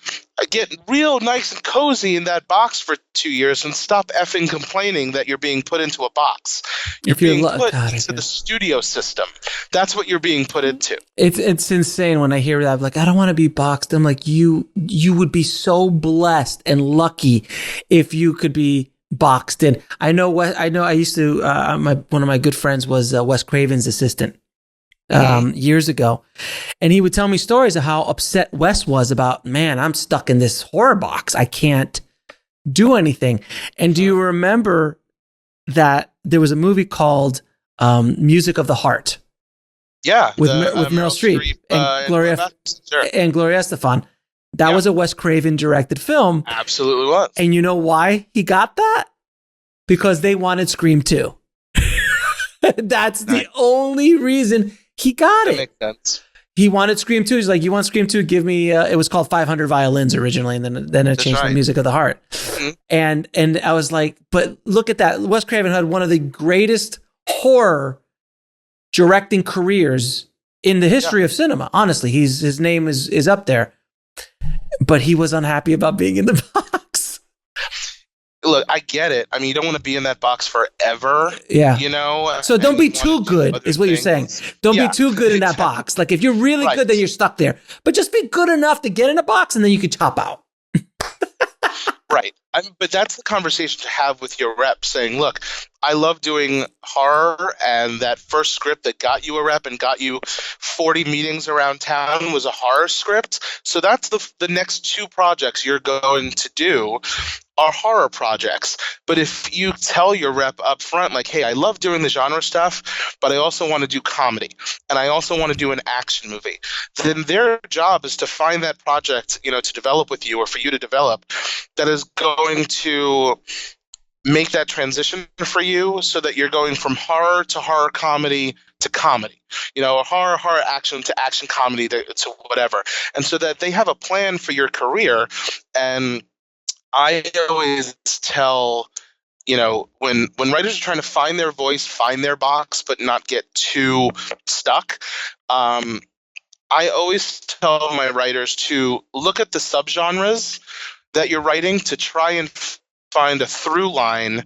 get real nice and cozy in that box for 2 years and stop effing complaining that you're being put into a box. You're being put into the studio system. That's what you're being put into. It's insane when I hear that. I'm like, I don't want to be boxed. I'm like, you would be so blessed and lucky if you could be boxed in. I know. I used to. One of my good friends was Wes Craven's assistant years ago, and he would tell me stories of how upset Wes was about, man, I'm stuck in this horror box. I can't do anything. And do you remember that there was a movie called Music of the Heart? Yeah, with Meryl Streep and Gloria Estefan. That was a Wes Craven directed film. Absolutely was. And you know why he got that? Because they wanted Scream 2. That's the only reason he got it. That makes sense. He wanted Scream 2. He's like, you want Scream 2? Give me, it was called 500 Violins originally, and then it changed to Music of the Heart. And I was like, but look at that. Wes Craven had one of the greatest horror directing careers in the history of cinema. Honestly, his name is up there. But he was unhappy about being in the box. Look, I get it. I mean, you don't want to be in that box forever. Yeah. So don't be too good, is what you're saying. Don't be too good in that box. Like, if you're really good, then you're stuck there. But just be good enough to get in a box, and then you can chop out. Right. But that's the conversation to have with your rep, saying, look, I love doing horror, and that first script that got you a rep and got you 40 meetings around town was a horror script. So that's the next 2 projects you're going to do are horror projects. But if you tell your rep up front, like, hey, I love doing the genre stuff, but I also want to do comedy, and I also want to do an action movie, then their job is to find that project, to develop with you, or for you to develop, that is going to make that transition for you, so that you're going from horror to horror comedy to comedy, horror action to action comedy to whatever. And so that they have a plan for your career. And I always tell, when writers are trying to find their voice, find their box, but not get too stuck, I always tell my writers to look at the subgenres that you're writing to try and find a through line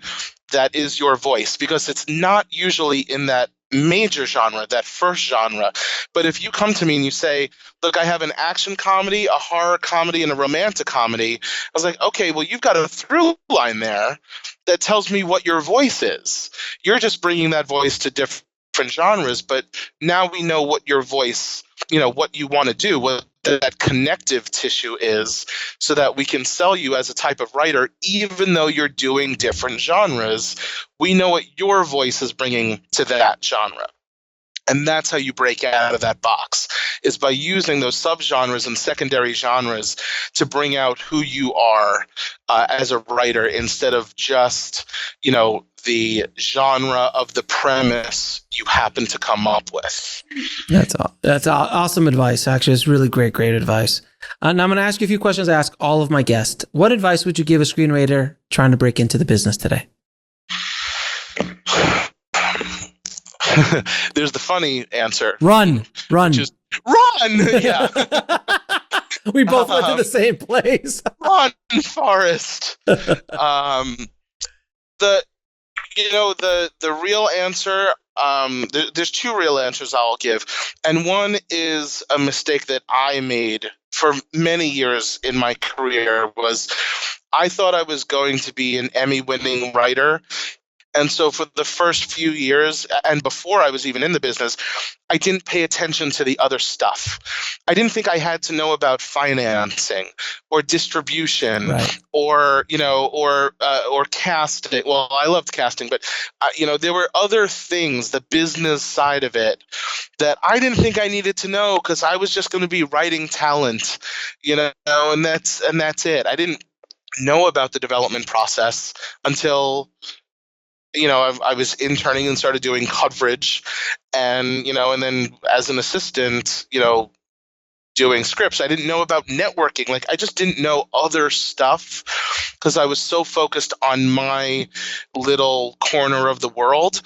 that is your voice, because it's not usually in that major genre, that first genre. But if you come to me and you say, look, I have an action comedy, a horror comedy, and a romantic comedy, I was like, okay, well, you've got a through line there that tells me what your voice is. You're just bringing that voice to different genres, but now we know what your voice, what you want to do, what that connective tissue is, so that we can sell you as a type of writer. Even though you're doing different genres, we know what your voice is bringing to that genre. And that's how you break out of that box, is by using those subgenres and secondary genres to bring out who you are as a writer, instead of just, the genre of the premise you happen to come up with. That's awesome advice. Actually, it's really great advice. And I'm going to ask you a few questions I ask all of my guests. What advice would you give a screenwriter trying to break into the business today? There's the funny answer. Run. Which is run. Yeah. We both went to the same place. Run, Forrest. The real answer, there's two real answers I'll give. And one is a mistake that I made for many years in my career, was I thought I was going to be an Emmy-winning writer. And so for the first few years, and before I was even in the business, I didn't pay attention to the other stuff. I didn't think I had to know about financing or distribution, right, or casting. Well, I loved casting, but there were other things, the business side of it, that I didn't think I needed to know, because I was just going to be writing talent, and that's it. I didn't know about the development process until I was interning and started doing coverage, and then as an assistant, doing scripts. I didn't know about networking. Like, I just didn't know other stuff, because I was so focused on my little corner of the world.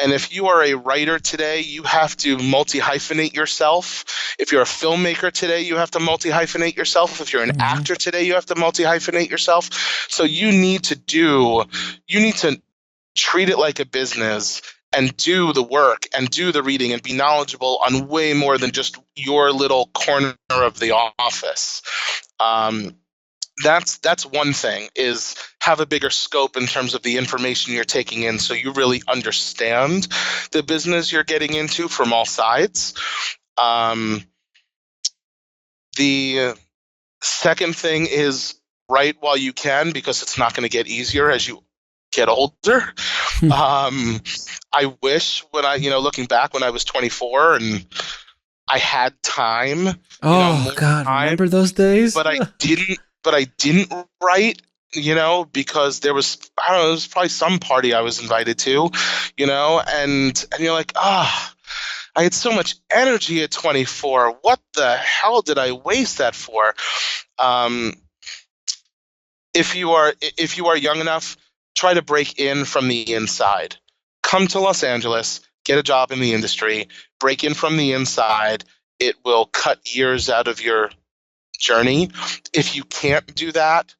And if you are a writer today, you have to multi-hyphenate yourself. If you're a filmmaker today, you have to multi-hyphenate yourself. If you're an actor today, you have to multi-hyphenate yourself. So you need to treat it like a business, and do the work and do the reading and be knowledgeable on way more than just your little corner of the office. That's one thing, is have a bigger scope in terms of the information you're taking in, so you really understand the business you're getting into from all sides. The second thing is write while you can, because it's not going to get easier as you get older. I wish looking back when I was 24 and I had time. Oh God, time, remember those days? But I didn't write, because there was probably some party I was invited to, and you're like, I had so much energy at 24. What the hell did I waste that for? If you are young enough, try to break in from the inside. Come to Los Angeles, get a job in the industry, break in from the inside. It will cut years out of your journey. If you can't do that,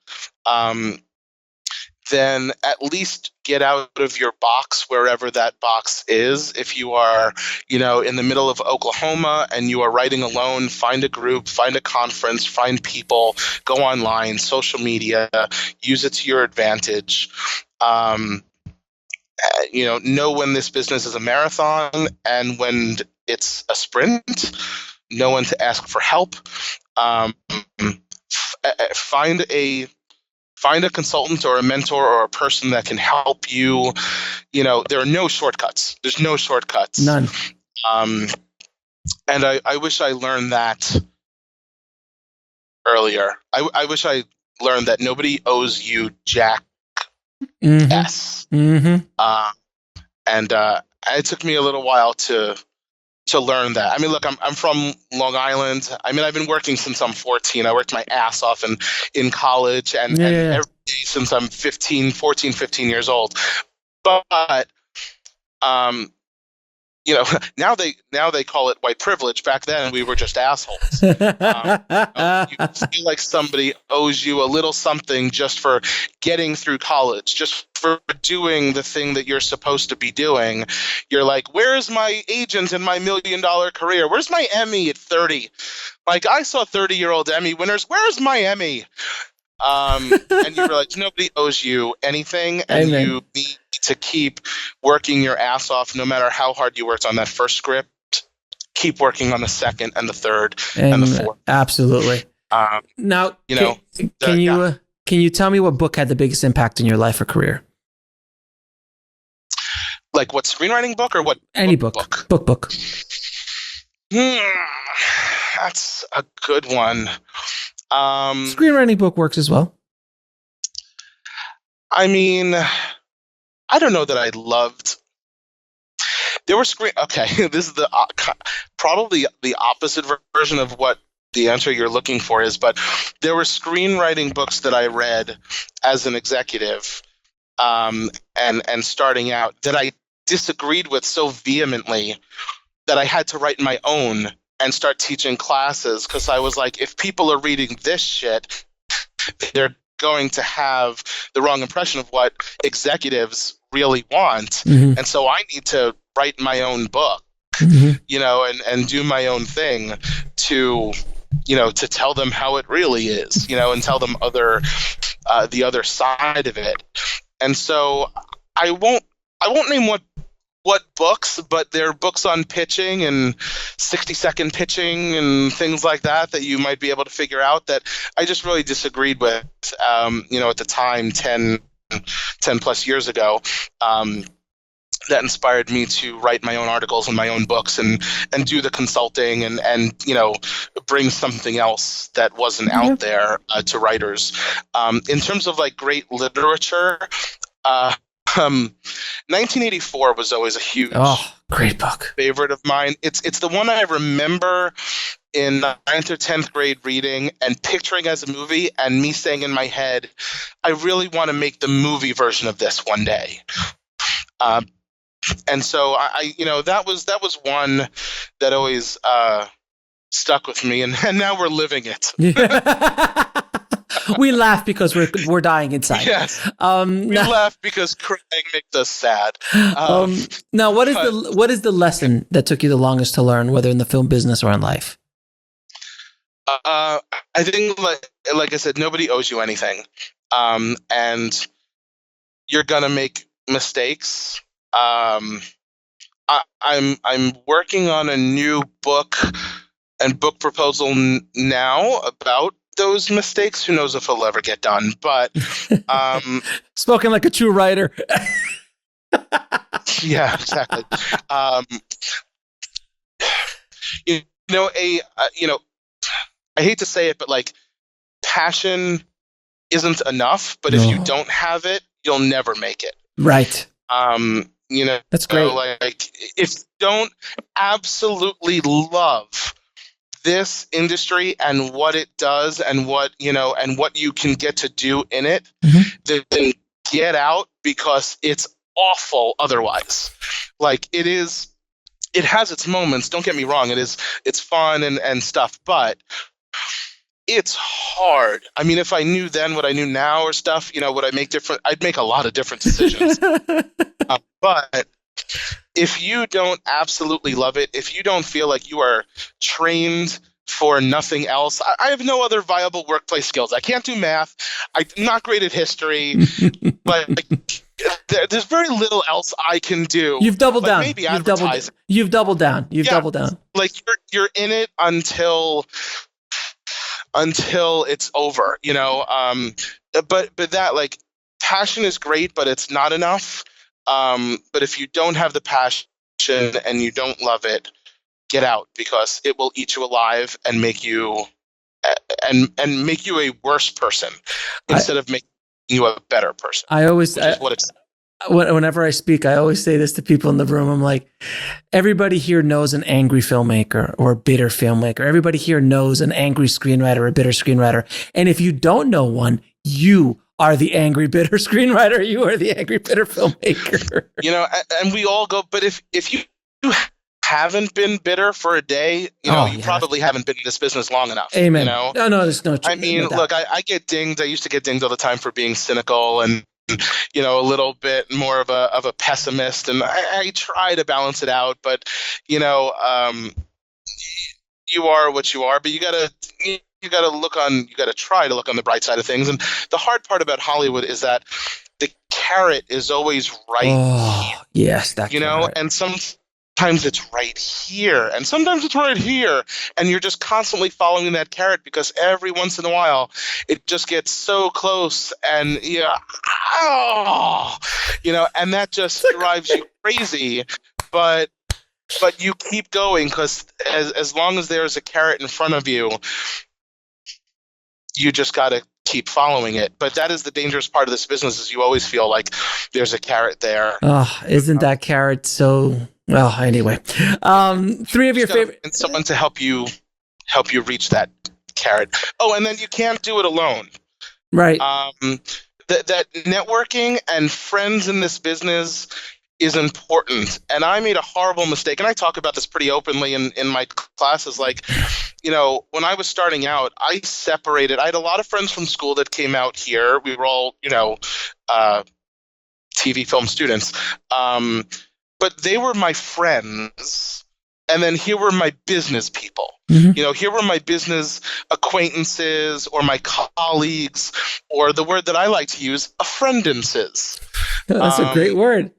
then at least get out of your box, wherever that box is. If you are, in the middle of Oklahoma and you are writing alone, find a group, find a conference, find people, go online, social media, use it to your advantage. Know when this business is a marathon and when it's a sprint. Know when to ask for help. Find a consultant or a mentor or a person that can help you. There are no shortcuts. There's no shortcuts. None. And I wish I learned that earlier. I wish I learned that nobody owes you jack S. Mm-hmm. And it took me a little while to learn that. I mean, look, I'm from Long Island. I mean, I've been working since I'm 14. I worked my ass off in college and every day since I'm 15 years old. But now they call it white privilege. Back then we were just assholes. You feel like somebody owes you a little something just for getting through college, just for doing the thing that you're supposed to be doing. You're like, where's my agent in my $1 million career? Where's my Emmy at 30? Like, I saw 30-year-old Emmy winners. Where's my Emmy? And you realize nobody owes you anything, and Amen. You need to keep working your ass off, no matter how hard you worked on that first script. Keep working on the second and the third and the fourth. Absolutely. Now, can you tell me what book had the biggest impact in your life or career? Like what screenwriting book or what? Any book. Book. That's a good one. Screenwriting book works as well. I mean, I don't know that I loved. There were Okay, this is probably the opposite version of what the answer you're looking for is, but there were screenwriting books that I read as an executive, and starting out that I disagreed with so vehemently that I had to write my own and start teaching classes, because I was like, if people are reading this shit, they're going to have the wrong impression of what executives really want. Mm-hmm. And so I need to write my own book, and do my own thing to tell them how it really is, and tell them the other side of it. And so I won't name what books, but there are books on pitching and 60-second pitching and things like that you might be able to figure out that I just really disagreed with, at the time, 10 plus years ago. That inspired me to write my own articles and my own books and do the consulting and bring something else that wasn't out there to writers. In terms of like great literature, 1984 was always a huge great book favorite of mine. It's the one I remember in 9th or 10th grade reading and picturing as a movie, and me saying in my head, I really want to make the movie version of this one day. And so I that was one that always stuck with me, and now we're living it. We laugh because we're dying inside. Yes. We laugh because crying makes us sad. Now, what is the lesson that took you the longest to learn, whether in the film business or in life? I think, like I said, nobody owes you anything, and you're gonna make mistakes. I'm working on a new book and book proposal now about those mistakes. Who knows if it'll ever get done, but spoken like a true writer. Yeah, exactly. I hate to say it, but like, passion isn't enough, but if you don't have it, you'll never make it. Right. That's great. Like, if you don't absolutely love this industry and what it does and what you can get to do in it, then get out, because it's awful otherwise. Like, it has its moments, don't get me wrong, it's fun and stuff, but it's hard. I mean, if I knew then what I knew now or stuff, would I make different? I'd make a lot of different decisions. But if you don't absolutely love it, if you don't feel like you are trained for nothing else, I have no other viable workplace skills. I can't do math. I'm not great at history, but there's very little else I can do. You've doubled down. Maybe You've doubled down. Doubled down. Like, you're in it until it's over, but that, like, passion is great, but it's not enough. But if you don't have the passion and you don't love it, get out, because it will eat you alive and make you make you a worse person instead of making you a better person. Whenever I speak, I always say this to people in the room. I'm like, everybody here knows an angry filmmaker or a bitter filmmaker. Everybody here knows an angry screenwriter or a bitter screenwriter. And if you don't know one, you are the angry, bitter screenwriter. You are the angry, bitter filmmaker. And we all go, but if you haven't been bitter for a day, you probably haven't been in this business long enough. Amen. No, there's no. I mean, look, I get dinged. I used to get dinged all the time for being cynical and, a little bit more of a pessimist, and I try to balance it out, but you are what you are, but you gotta try to look on the bright side of things. And the hard part about Hollywood is that the carrot is always right. Oh, yes, that and sometimes sometimes it's right here, and sometimes it's right here, and you're just constantly following that carrot because every once in a while it just gets so close, and and that just drives you crazy. But you keep going because as long as there's a carrot in front of you, you just got to keep following it. But that is the dangerous part of this business, is you always feel like there's a carrot there. Oh, isn't that carrot so... Well, anyway. Three of your favorite... And someone to help you reach that carrot. Oh, and then you can't do it alone. Right. That networking and friends in this business is important. And I made a horrible mistake, and I talk about this pretty openly in my classes. Like, when I was starting out, I had a lot of friends from school that came out here. We were all, TV film students. But they were my friends. And then here were my business people. Mm-hmm. Here were my business acquaintances or my colleagues, or the word that I like to use, friendences. That's a great word.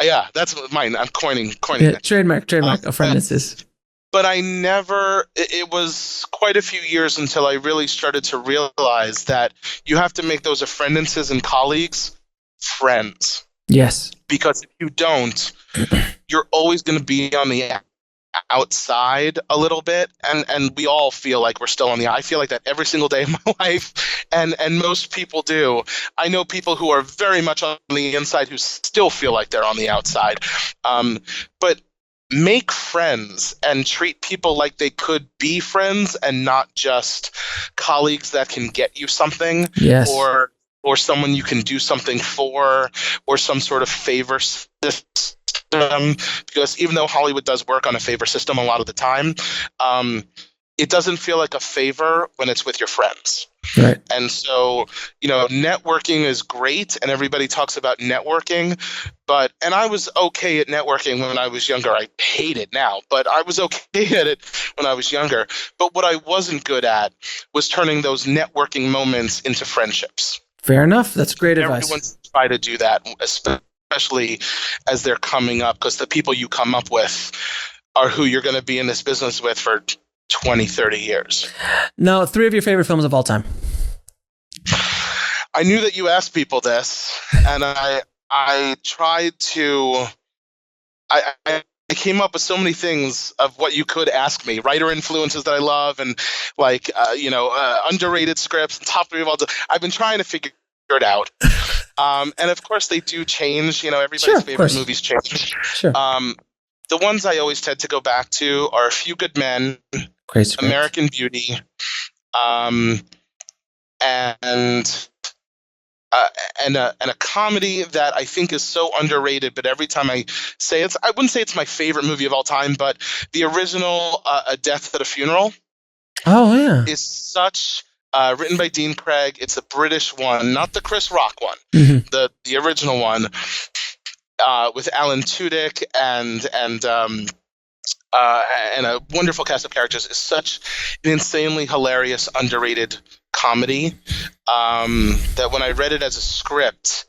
Yeah, that's mine. I'm coining it. Trademark, friendences. But it was quite a few years until I really started to realize that you have to make those friendences and colleagues friends. Yes. Because if you don't, you're always going to be on the outside a little bit, and we all feel like we're still on the... I feel like that every single day of my life, and most people do. I know people who are very much on the inside who still feel like they're on the outside. But make friends and treat people like they could be friends and not just colleagues that can get you something. Yes. Or someone you can do something for, or some sort of favor system. Because even though Hollywood does work on a favor system a lot of the time, it doesn't feel like a favor when it's with your friends. Right. And so, networking is great, and everybody talks about networking, and I was okay at networking when I was younger. I hate it now, but I was okay at it when I was younger. But what I wasn't good at was turning those networking moments into friendships. Fair enough. That's great advice. Everyone's trying to do that, especially as they're coming up, because the people you come up with are who you're going to be in this business with for 20, 30 years. Now, 3 of your favorite films of all time. I knew that you asked people this, and I tried to... I came up with so many things of what you could ask me. Writer influences that I love, and underrated scripts, and top 3 of all time. I've been trying to figure it out. And of course they do change. Everybody's favorite movies change. Sure. The ones I always tend to go back to are A Few Good Men, American Beauty, and a comedy that I think is so underrated, but every time I say it, I wouldn't say it's my favorite movie of all time, but the original A Death at a Funeral. Oh, yeah. Is such... written by Dean Craig. It's a British one, not the Chris Rock one, the original one, with Alan Tudyk and a wonderful cast of characters. Is such an insanely hilarious, underrated comedy that when I read it as a script,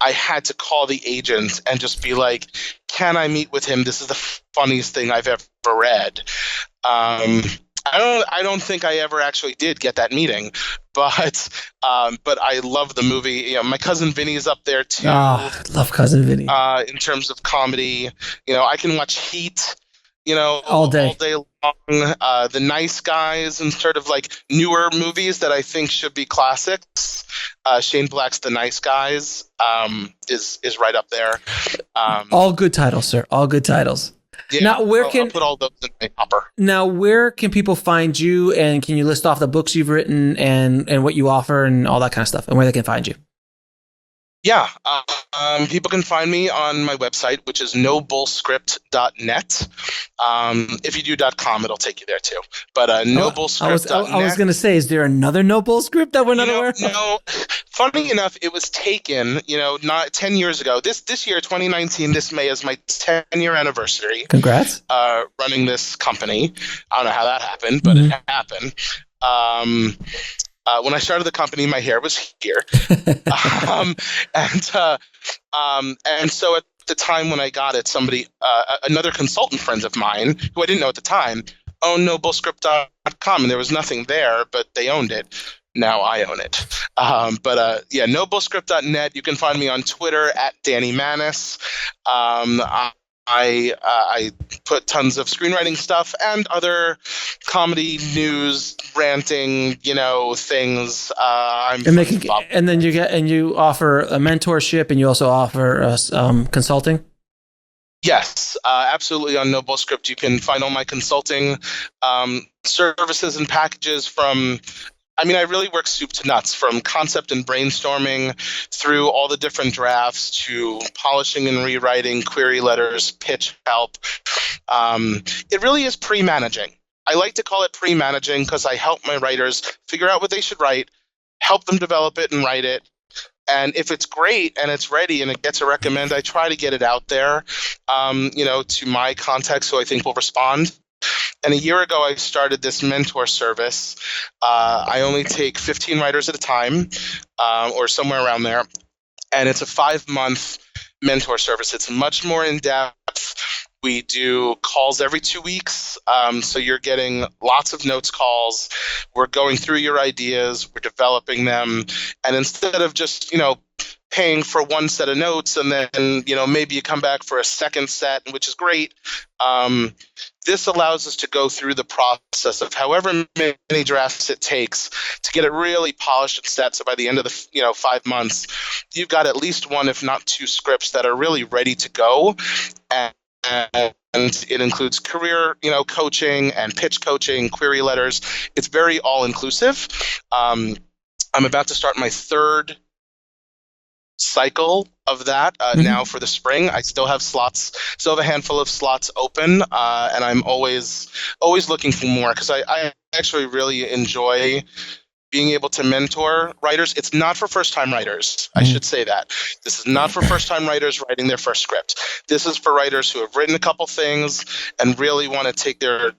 I had to call the agent and just be like, "Can I meet with him? This is the funniest thing I've ever read." I don't think I ever actually did get that meeting, but I love the movie. My cousin Vinny is up there too. Oh, I love Cousin Vinny. In terms of comedy, I can watch Heat, all day long. The Nice Guys, and sort of like newer movies that I think should be classics. Shane Black's The Nice Guys is right up there. All good titles, sir. All good titles. Yeah, now, I'll put all those in my hopper. Now, where can people find you, and can you list off the books you've written and what you offer and all that kind of stuff, and where they can find you? Yeah, people can find me on my website, which is nobullscript.net. If you do .com, it'll take you there too. But nobullscript.net. I was going to say, is there another No BullScript that we're not aware of? No. Funny enough, it was taken, not 10 years ago. This year, 2019, this May is my 10-year anniversary. Congrats. Running this company. I don't know how that happened, but it happened. When I started the company, my hair was here, and so at the time when I got it, somebody, another consultant friend of mine, who I didn't know at the time, owned NoBullScript.com, and there was nothing there, but they owned it. Now I own it. Yeah, NoBullScript.net. You can find me on Twitter at Danny Manus. I put tons of screenwriting stuff and other comedy, news, ranting, things. And then you offer a mentorship, and you also offer consulting. Yes, absolutely. On No BullScript, you can find all my consulting services and packages from. I really work soup to nuts, from concept and brainstorming through all the different drafts to polishing and rewriting, query letters, pitch help. It really is pre-managing. I like to call it pre-managing because I help my writers figure out what they should write, help them develop it and write it. And if it's great and it's ready and it gets a recommend, I try to get it out there, to my contacts who I think will respond. And a year ago, I started this mentor service. I only take 15 writers at a time, or somewhere around there. And it's a 5-month mentor service. It's much more in-depth. We do calls every 2 weeks. So you're getting lots of notes calls. We're going through your ideas. We're developing them. And instead of just, paying for one set of notes and then, maybe you come back for a second set, which is great. This allows us to go through the process of however many drafts it takes to get it really polished and set. So by the end of the 5 months, you've got at least one, if not 2 scripts that are really ready to go. And it includes career, coaching and pitch coaching, query letters. It's very all-inclusive. I'm about to start my 3rd cycle of that now for the spring. I still have a handful of slots open, and I'm always looking for more because I actually really enjoy being able to mentor writers. It's not for first-time writers. I should say that. This is not for first-time writers writing their first script. This is for writers who have written a couple things and really want to take their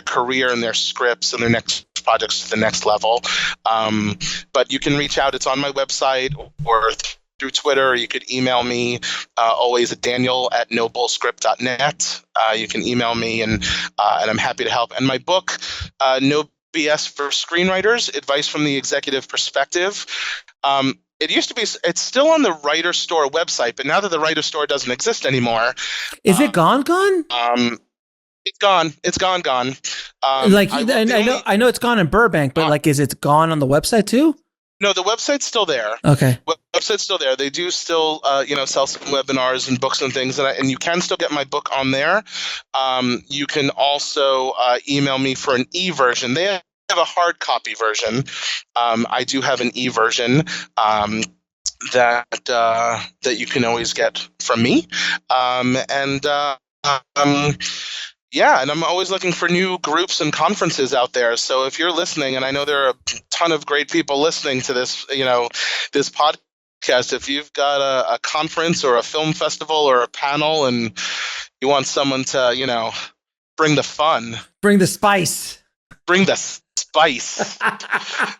career and their scripts and their next projects to the next level. But you can reach out. It's on my website or through Twitter, or you could email me, always at daniel@nobullscript.net. You can email me, and I'm happy to help. And my book, No BS for Screenwriters, Advice from the Executive Perspective. It's still on the Writer Store website, but now that the Writer Store doesn't exist anymore. Is it gone? It's gone. It's gone. I know it's gone in Burbank, but is it gone on the website too? No, the website's still there. Okay. Website's still there. They do still, sell some webinars and books and things, and you can still get my book on there. You can also email me for an e-version. They have a hard copy version. I do have an e-version that you can always get from me. Yeah, and I'm always looking for new groups and conferences out there. So if you're listening, and I know there are a ton of great people listening to this, this podcast, if you've got a conference or a film festival or a panel and you want someone to, bring the fun. Bring the spice.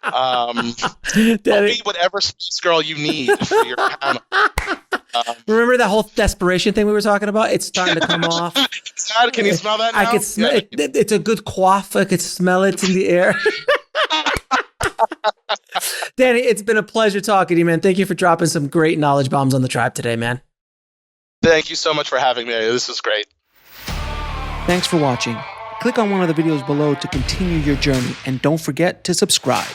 I'll be whatever spice girl you need for your panel. Remember that whole desperation thing we were talking about? It's starting to come off. Can you smell that now? I can smell it. It's a good quaff. I could smell it in the air. Danny, it's been a pleasure talking to you, man. Thank you for dropping some great knowledge bombs on the tribe today, man. Thank you so much for having me. This was great. Thanks for watching. Click on one of the videos below to continue your journey, and don't forget to subscribe.